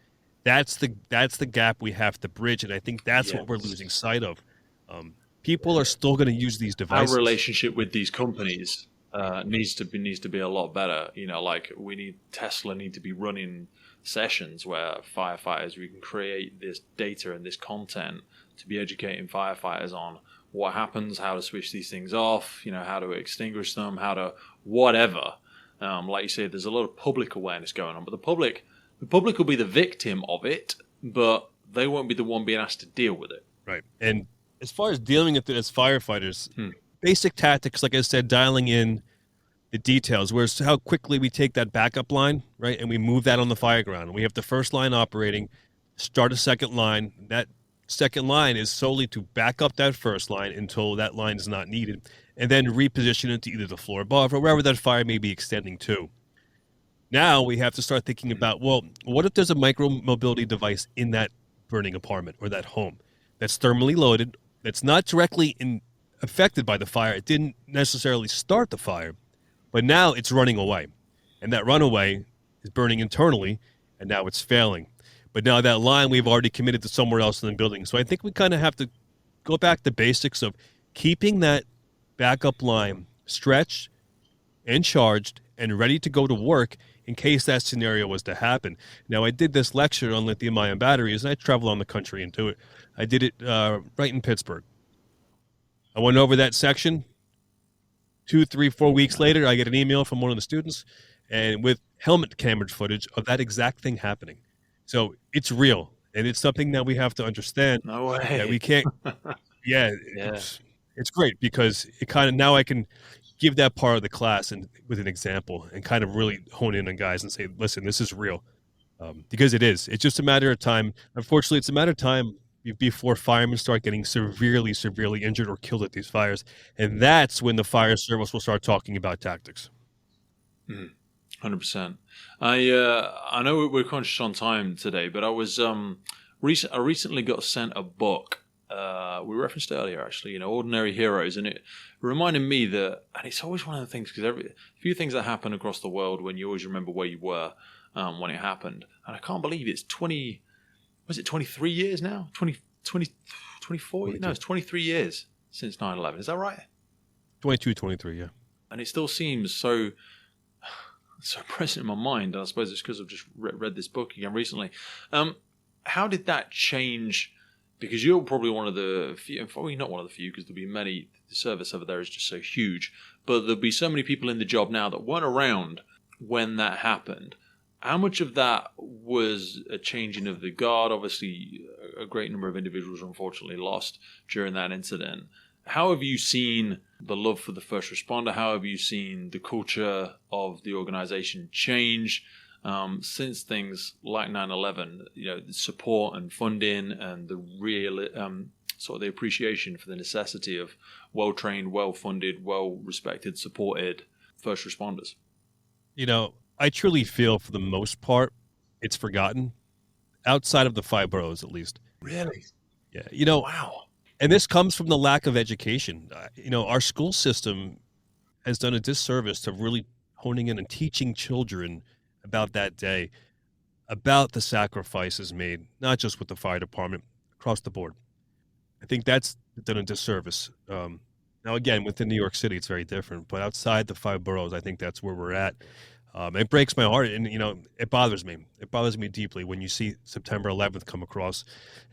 [SPEAKER 2] That's the gap we have to bridge, and I think that's what we're losing
[SPEAKER 1] Yes.
[SPEAKER 2] sight of. People are still going to use these
[SPEAKER 1] Our
[SPEAKER 2] devices.
[SPEAKER 1] relationship with these companies needs to be a lot better. Like Tesla need to be running sessions where firefighters, we can create this data and this content to be educating firefighters on what happens, how to switch these things off, how to extinguish them, how to whatever. Like you said, there's a lot of public awareness going on, but the public will be the victim of it, but they won't be the one being asked to deal with it.
[SPEAKER 2] Right. And as far as dealing with it as firefighters, basic tactics, like I said, dialing in the details, whereas how quickly we take that backup line, right, and we move that on the fire ground. We have the first line operating, start a second line. That second line is solely to back up that first line until that line is not needed, and then reposition it to either the floor above or wherever that fire may be extending to. Now we have to start thinking about, well, what if there's a micro mobility device in that burning apartment or that home that's thermally loaded, that's not directly affected by the fire. It didn't necessarily start the fire, but now it's running away. And that runaway is burning internally, and now it's failing. But now that line we've already committed to somewhere else in the building. So I think we kind of have to go back to basics of keeping that backup line stretched and charged and ready to go to work in case that scenario was to happen. Now, I did this lecture on lithium-ion batteries, and I traveled on the country and do it. I did it right in Pittsburgh. I went over that section. 2, 3, 4 weeks later, I get an email from one of the students, and with helmet camera footage of that exact thing happening. So it's real, and it's something that we have to understand.
[SPEAKER 1] No way.
[SPEAKER 2] That we can't. Yeah, it's great because it kind of now I can give that part of the class and with an example and kind of really hone in on guys and say, listen, this is real, because it is. It's just a matter of time. Unfortunately, it's a matter of time before firemen start getting severely, severely injured or killed at these fires. And that's when the fire service will start talking about tactics.
[SPEAKER 1] 100%. I know we're conscious on time today, but I was I recently got sent a book. We referenced it earlier, actually, Ordinary Heroes, and it reminded me that, and it's always one of the things, because a few things that happen across the world when you always remember where you were when it happened. And I can't believe it's 23 years now? 24? No, it's 23 years since 9/11. Is that right?
[SPEAKER 2] 22, 23, yeah.
[SPEAKER 1] And it still seems so present in my mind. And I suppose it's because I've just read this book again recently. How did that change? Because you're probably one of the few, probably not one of the few, because there'll be many, the service over there is just so huge, but there'll be so many people in the job now that weren't around when that happened. How much of that was a changing of the guard? Obviously, a great number of individuals were unfortunately lost during that incident. How have you seen the love for the first responder? How have you seen the culture of the organization change since things like 9/11? The support and funding and the real sort of the appreciation for the necessity of well-trained, well-funded, well-respected, supported first responders.
[SPEAKER 2] I truly feel for the most part, it's forgotten, outside of the 5 boroughs at least.
[SPEAKER 1] Really?
[SPEAKER 2] Yeah.
[SPEAKER 1] Wow.
[SPEAKER 2] And this comes from the lack of education. Our school system has done a disservice to really honing in and teaching children about that day, about the sacrifices made, not just with the fire department, across the board. I think that's done a disservice. Now, again, within New York City, it's very different, but outside the 5 boroughs, I think that's where we're at. It breaks my heart, and it bothers me. It bothers me deeply when you see September 11th come across,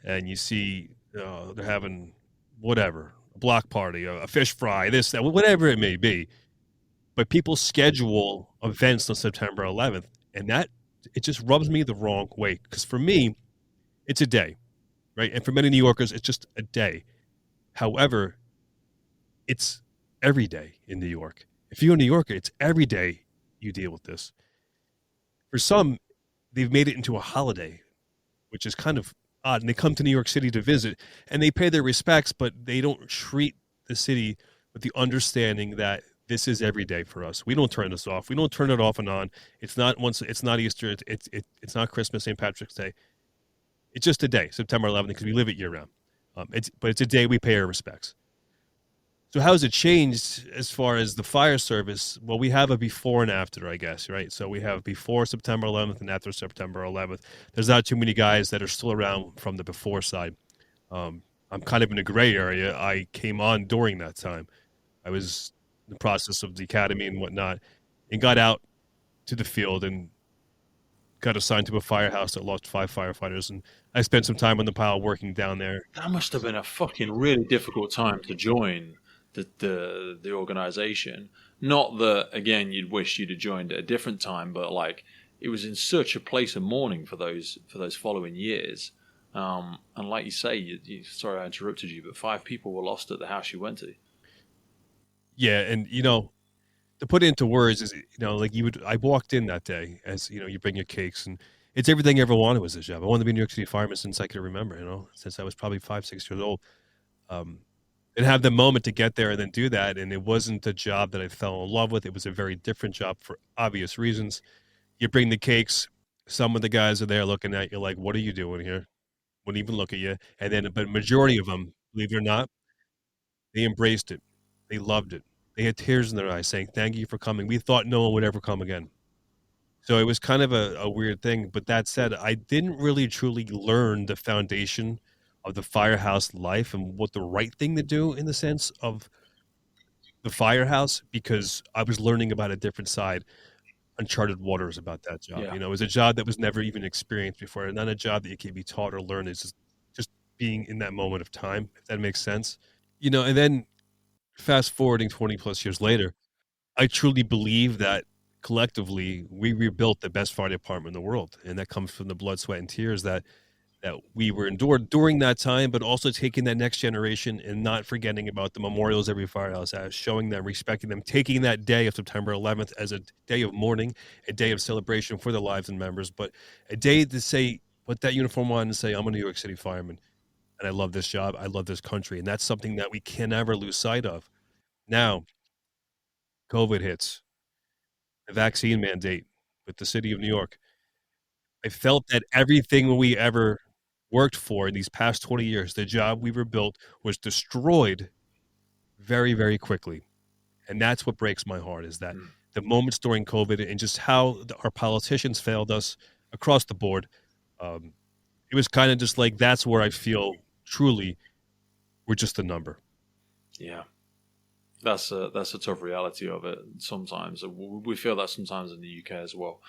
[SPEAKER 2] and you see they're having whatever, a block party, a fish fry, this, that, whatever it may be. But people schedule events on September 11th, and it just rubs me the wrong way. Because for me, it's a day, right? And for many New Yorkers, it's just a day. However, it's every day in New York. If you're a New Yorker, it's every day you deal with this. For some, they've made it into a holiday, which is kind of odd. And they come to New York City to visit, and they pay their respects, but they don't treat the city with the understanding that this is every day for us. We don't turn this off. We don't turn it off and on. It's not Easter. It's not Christmas, St. Patrick's Day. It's just a day, September 11th, because we live it year round. But it's a day we pay our respects. So how's it changed as far as the fire service? Well, we have a before and after, I guess, right? So we have before September 11th and after September 11th. There's not too many guys that are still around from the before side. Um, I'm kind of in a gray area. I came on during that time. I was in the process of the academy and whatnot, and got out to the field and got assigned to a firehouse that lost 5 firefighters. And I spent some time on the pile working down there.
[SPEAKER 1] That must have been a fucking really difficult time to join the organization. Not that again you'd wish you'd have joined at a different time, but like it was in such a place of mourning for those following years. And like you say, sorry I interrupted you, but 5 people were lost at the house you went to.
[SPEAKER 2] Yeah, and to put it into words is, like I walked in that day as, you bring your cakes, and it's everything I ever wanted was this job. I wanted to be a New York City fireman since I could remember, since I was probably 5, 6 years old. And have the moment to get there and then do that. And it wasn't a job that I fell in love with. It was a very different job for obvious reasons. You bring the cakes, some of the guys are there looking at you like, what are you doing here? Wouldn't even look at you. And then, but majority of them, believe it or not, they embraced it. They loved it. They had tears in their eyes saying, thank you for coming. We thought no one would ever come again. So it was kind of a weird thing. But that said, I didn't really truly learn the foundation of the firehouse life and what the right thing to do in the sense of the firehouse, because I was learning about a different side, uncharted waters about that job.
[SPEAKER 1] Yeah,
[SPEAKER 2] It was a job that was never even experienced before, and not a job that you can be taught or learn. It's just being in that moment of time, if that makes sense. And then fast forwarding 20 plus years later, I truly believe that collectively we rebuilt the best fire department in the world, and that comes from the blood, sweat, and tears that we were endured during that time, but also taking that next generation and not forgetting about the memorials every firehouse has, showing them, respecting them, taking that day of September 11th as a day of mourning, a day of celebration for their lives and members, but a day to say, put that uniform on and say, I'm a New York City fireman, and I love this job, I love this country, and that's something that we can never lose sight of. Now, COVID hits, the vaccine mandate with the city of New York. I felt that everything we ever worked for in these past 20 years, the job we were built, was destroyed very, very quickly. And that's what breaks my heart, is that the moments during COVID and just how our politicians failed us across the board. It was kind of just like, that's where I feel truly we're just a number.
[SPEAKER 1] yeah. That's a tough reality of it. Sometimes we feel that sometimes in the UK as well.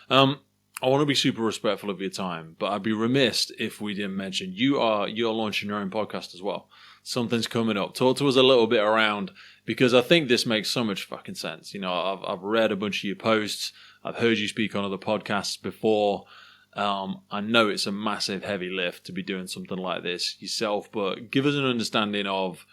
[SPEAKER 1] I want to be super respectful of your time, but I'd be remiss if we didn't mention you're launching your own podcast as well. Something's coming up. Talk to us a little bit around, because I think this makes so much fucking sense. I've read a bunch of your posts. I've heard you speak on other podcasts before. I know it's a massive heavy lift to be doing something like this yourself, but give us an understanding of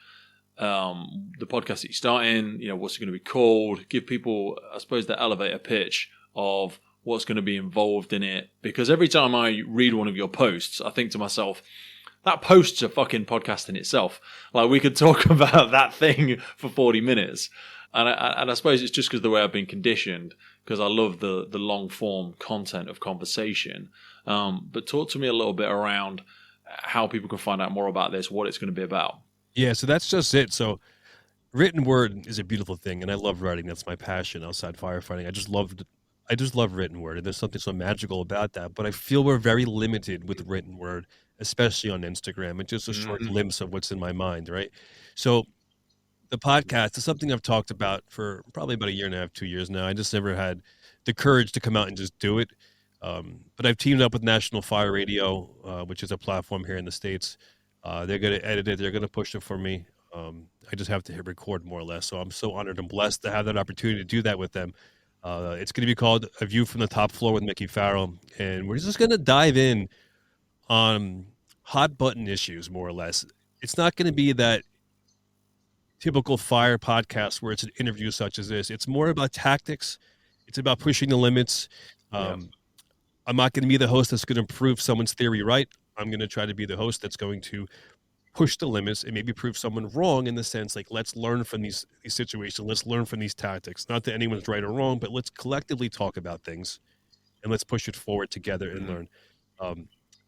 [SPEAKER 1] the podcast that you're starting, what's it going to be called? Give people, I suppose, the elevator pitch of what's going to be involved in it. Because every time I read one of your posts, I think to myself, that post's a fucking podcast in itself. Like, we could talk about that thing for 40 minutes. And I suppose it's just because of the way I've been conditioned, because I love the long form content of conversation. But talk to me a little bit around how people can find out more about this, what it's going to be about.
[SPEAKER 2] Yeah, so that's just it. So written word is a beautiful thing, and I love writing. That's my passion outside firefighting. I just love written word, and there's something so magical about that. But I feel we're very limited with written word, especially on Instagram. It's just a short glimpse of what's in my mind, right? So the podcast is something I've talked about for probably about a year and a half, 2 years now. I just never had the courage to come out and just do it. But I've teamed up with National Fire Radio, which is a platform here in the States. They're going to edit it. They're going to push it for me. I just have to hit record, more or less. So I'm so honored and blessed to have that opportunity to do that with them. It's going to be called A View from the Top Floor with Mickey Farrell. And we're just going to dive in on hot button issues, more or less. It's not going to be that typical fire podcast where it's an interview such as this. It's more about tactics. It's about pushing the limits. I'm not going to be the host that's going to prove someone's theory right. I'm going to try to be the host that's going to push the limits and maybe prove someone wrong, in the sense, like, let's learn from these situations. Let's learn from these tactics. Not that anyone's right or wrong, but let's collectively talk about things and let's push it forward together and learn.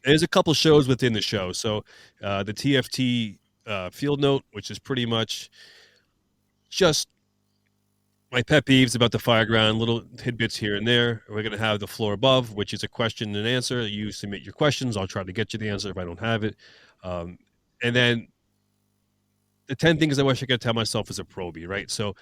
[SPEAKER 2] There's a couple shows within the show. So the TFT field note, which is pretty much just my pet peeves about the fire ground, little tidbits here and there. We're going to have the floor above, which is a question and answer. You submit your questions. I'll try to get you the answer if I don't have it. And then the 10 things I wish I could tell myself as a probie, right? So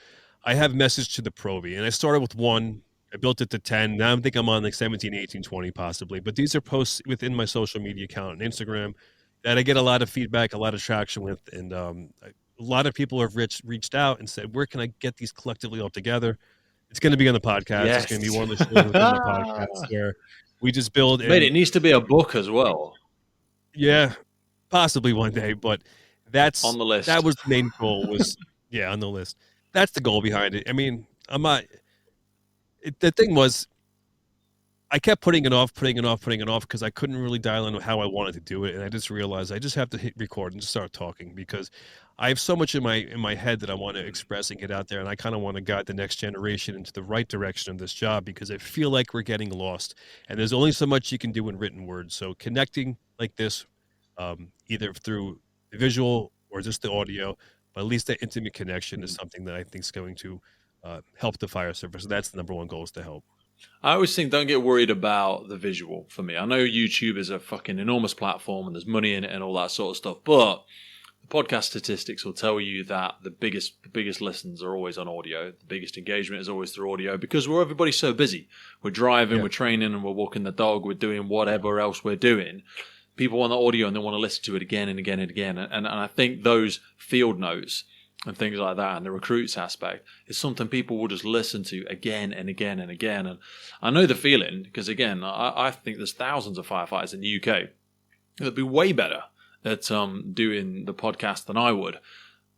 [SPEAKER 2] I have message to the probie, and I started with 1. I built it to 10. Now I think I'm on like 17, 18, 20 possibly. But these are posts within my social media account on Instagram that I get a lot of feedback, a lot of traction with. And a lot of people have reached out and said, where can I get these collectively all together? It's going to be on the podcast.
[SPEAKER 1] Yes.
[SPEAKER 2] It's going to be one of the shows within the podcast where we just build.
[SPEAKER 1] Mate, it needs to be a book as well.
[SPEAKER 2] Yeah, possibly one day, but that's
[SPEAKER 1] on the list.
[SPEAKER 2] That was the main goal. Was on the list. That's the goal behind it. I mean, I'm not. The thing was, I kept putting it off because I couldn't really dial in how I wanted to do it, and I just realized I just have to hit record and just start talking because I have so much in my head that I want to express and get out there, and I kind of want to guide the next generation into the right direction of this job because I feel like we're getting lost, and there's only so much you can do in written words. So connecting like this, either through the visual or just the audio, but at least that intimate connection is something that I think is going to help the fire service. That's the number one goal, is to help.
[SPEAKER 1] I always think don't get worried about the visual for me. I know YouTube is a fucking enormous platform and there's money in it and all that sort of stuff, but the podcast statistics will tell you that the biggest listens are always on audio. The biggest engagement is always through audio because everybody's so busy. We're driving, we're training, and we're walking the dog. We're doing whatever else we're doing. People want the audio and they want to listen to it again and again and again. And I think those field notes and things like that, and the recruits aspect, is something people will just listen to again and again and again. And I know the feeling because, again, I think there's thousands of firefighters in the UK that'd be way better at doing the podcast than I would.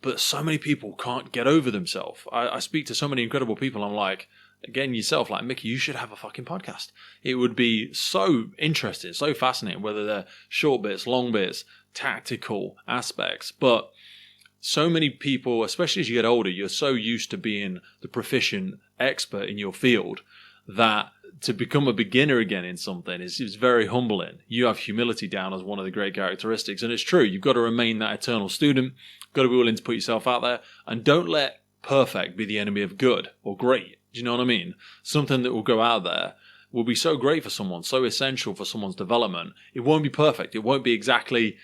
[SPEAKER 1] But so many people can't get over themselves. I speak to so many incredible people. I'm like, again, yourself, like, Mickey, you should have a fucking podcast. It would be so interesting, so fascinating, whether they're short bits, long bits, tactical aspects. But so many people, especially as you get older, you're so used to being the proficient expert in your field that to become a beginner again in something is very humbling. You have humility down as one of the great characteristics. And it's true. You've got to remain that eternal student. You've got to be willing to put yourself out there. And don't let perfect be the enemy of good or great. Do you know what I mean? Something that will go out there will be so great for someone, so essential for someone's development. It won't be perfect. It won't be exactly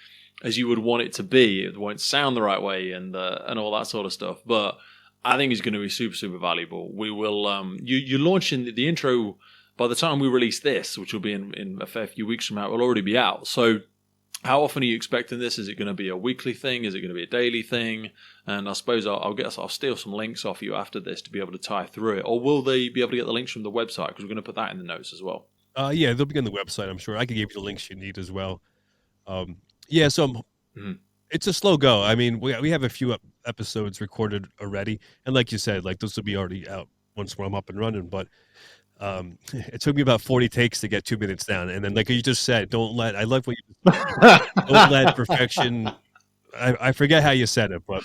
[SPEAKER 1] as you would want it to be. It won't sound the right way and all that sort of stuff. But I think it's going to be super, super valuable. We will. You launching the intro by the time we release this, which will be in a fair few weeks from now. It will already be out. So how often are you expecting this? Is it going to be a weekly thing? Is it going to be a daily thing? And I suppose I'll steal some links off you after this to be able to tie through it. Or will they be able to get the links from the website? Because we're going to put that in the notes as well.
[SPEAKER 2] Yeah, they'll be on the website, I'm sure. I can give you the links you need as well. So it's a slow go. I mean, we have a few episodes recorded already. And like you said, like those will be already out once I'm up and running. But it took me about 40 takes to get 2 minutes down. And then, like you just said, don't let perfection. I forget how you said it, but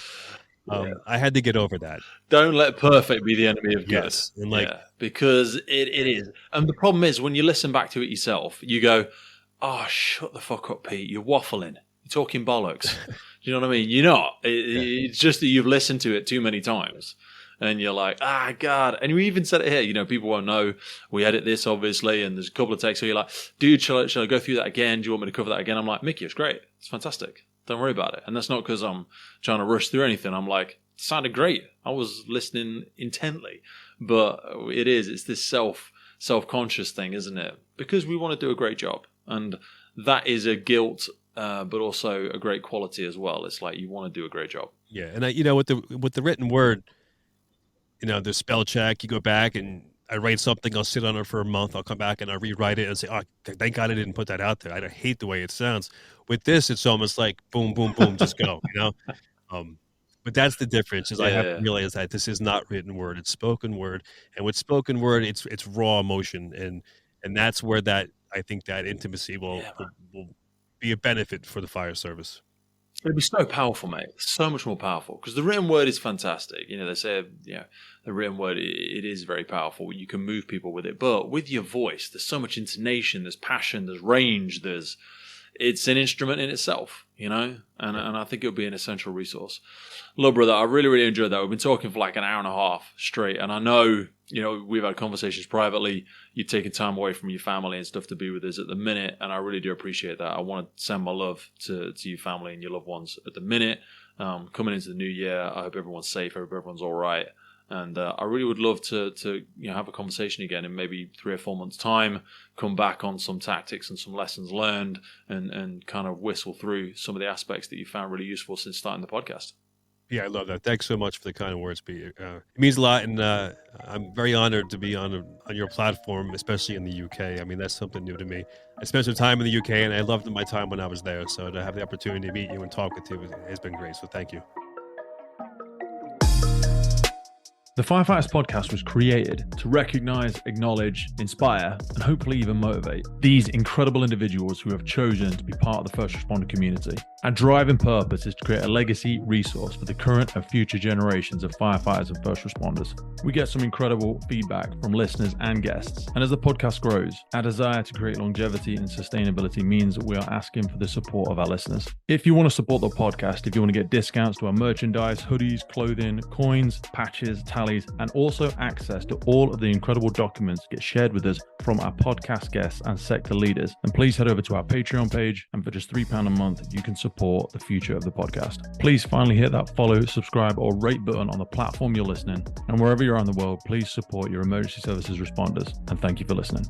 [SPEAKER 2] I had to get over that.
[SPEAKER 1] Don't let perfect be the enemy of good.
[SPEAKER 2] Yes. And
[SPEAKER 1] because it is. And the problem is when you listen back to it yourself, you go, oh, shut the fuck up, Pete. You're waffling. You're talking bollocks. Do you know what I mean? You're not. It's just that you've listened to it too many times. And you're like, God. And we even said it here. People won't know. We edit this, obviously, and there's a couple of takes. So you're like, dude, shall I go through that again? Do you want me to cover that again? I'm like, Mickey, it's great. It's fantastic. Don't worry about it. And that's not because I'm trying to rush through anything. I'm like, it sounded great. I was listening intently. But it's this self-conscious thing, isn't it? Because we want to do a great job. And that is a guilt, but also a great quality as well. It's like you want to do a great job. Yeah.
[SPEAKER 2] And with the written word, the spell check, you go back and I write something, I'll sit on it for a month, I'll come back and I'll rewrite it and say, oh, thank God I didn't put that out there. I hate the way it sounds. With this, it's almost like boom, boom, boom, just go, But that's the difference, is I have to realize that this is not written word, it's spoken word. And with spoken word, it's raw emotion. And that's where I think that intimacy will be a benefit for the fire service.
[SPEAKER 1] It'd be so powerful, mate. So much more powerful. Because the written word is fantastic. They say, the written word, it is very powerful. You can move people with it. But with your voice, there's so much intonation, there's passion, there's range, it's an instrument in itself, you know, and I think it'll be an essential resource. Look, brother, I really, really enjoyed that. We've been talking for like an hour and a half straight, and I know, you know, we've had conversations privately. You're taking time away from your family and stuff to be with us at the minute, and I really do appreciate that. I want to send my love to your family and your loved ones at the minute. Coming into the new year, I hope everyone's safe. I hope everyone's all right. And I really would love to have a conversation again in maybe 3 or 4 months' time, come back on some tactics and some lessons learned, and kind of whistle through some of the aspects that you found really useful since starting the podcast.
[SPEAKER 2] Yeah, I love that. Thanks so much for the kind words, Pete. It means a lot, and I'm very honored to be on your platform, especially in the UK. I mean, that's something new to me. I spent some time in the UK, and I loved my time when I was there. So to have the opportunity to meet you and talk with you has been great. So thank you.
[SPEAKER 1] The Firefighters Podcast was created to recognize, acknowledge, inspire, and hopefully even motivate these incredible individuals who have chosen to be part of the first responder community. Our driving purpose is to create a legacy resource for the current and future generations of firefighters and first responders. We get some incredible feedback from listeners and guests, and as the podcast grows, our desire to create longevity and sustainability means that we are asking for the support of our listeners. If you want to support the podcast, if you want to get discounts to our merchandise, hoodies, clothing, coins, patches, tallies, and also access to all of the incredible documents that get shared with us from our podcast guests and sector leaders, then please head over to our Patreon page, and for just £3 a month, you can support the future of the podcast. Please finally hit that follow, subscribe, or rate button on the platform you're listening, and wherever you're around the world, please support your emergency services responders, and thank you for listening.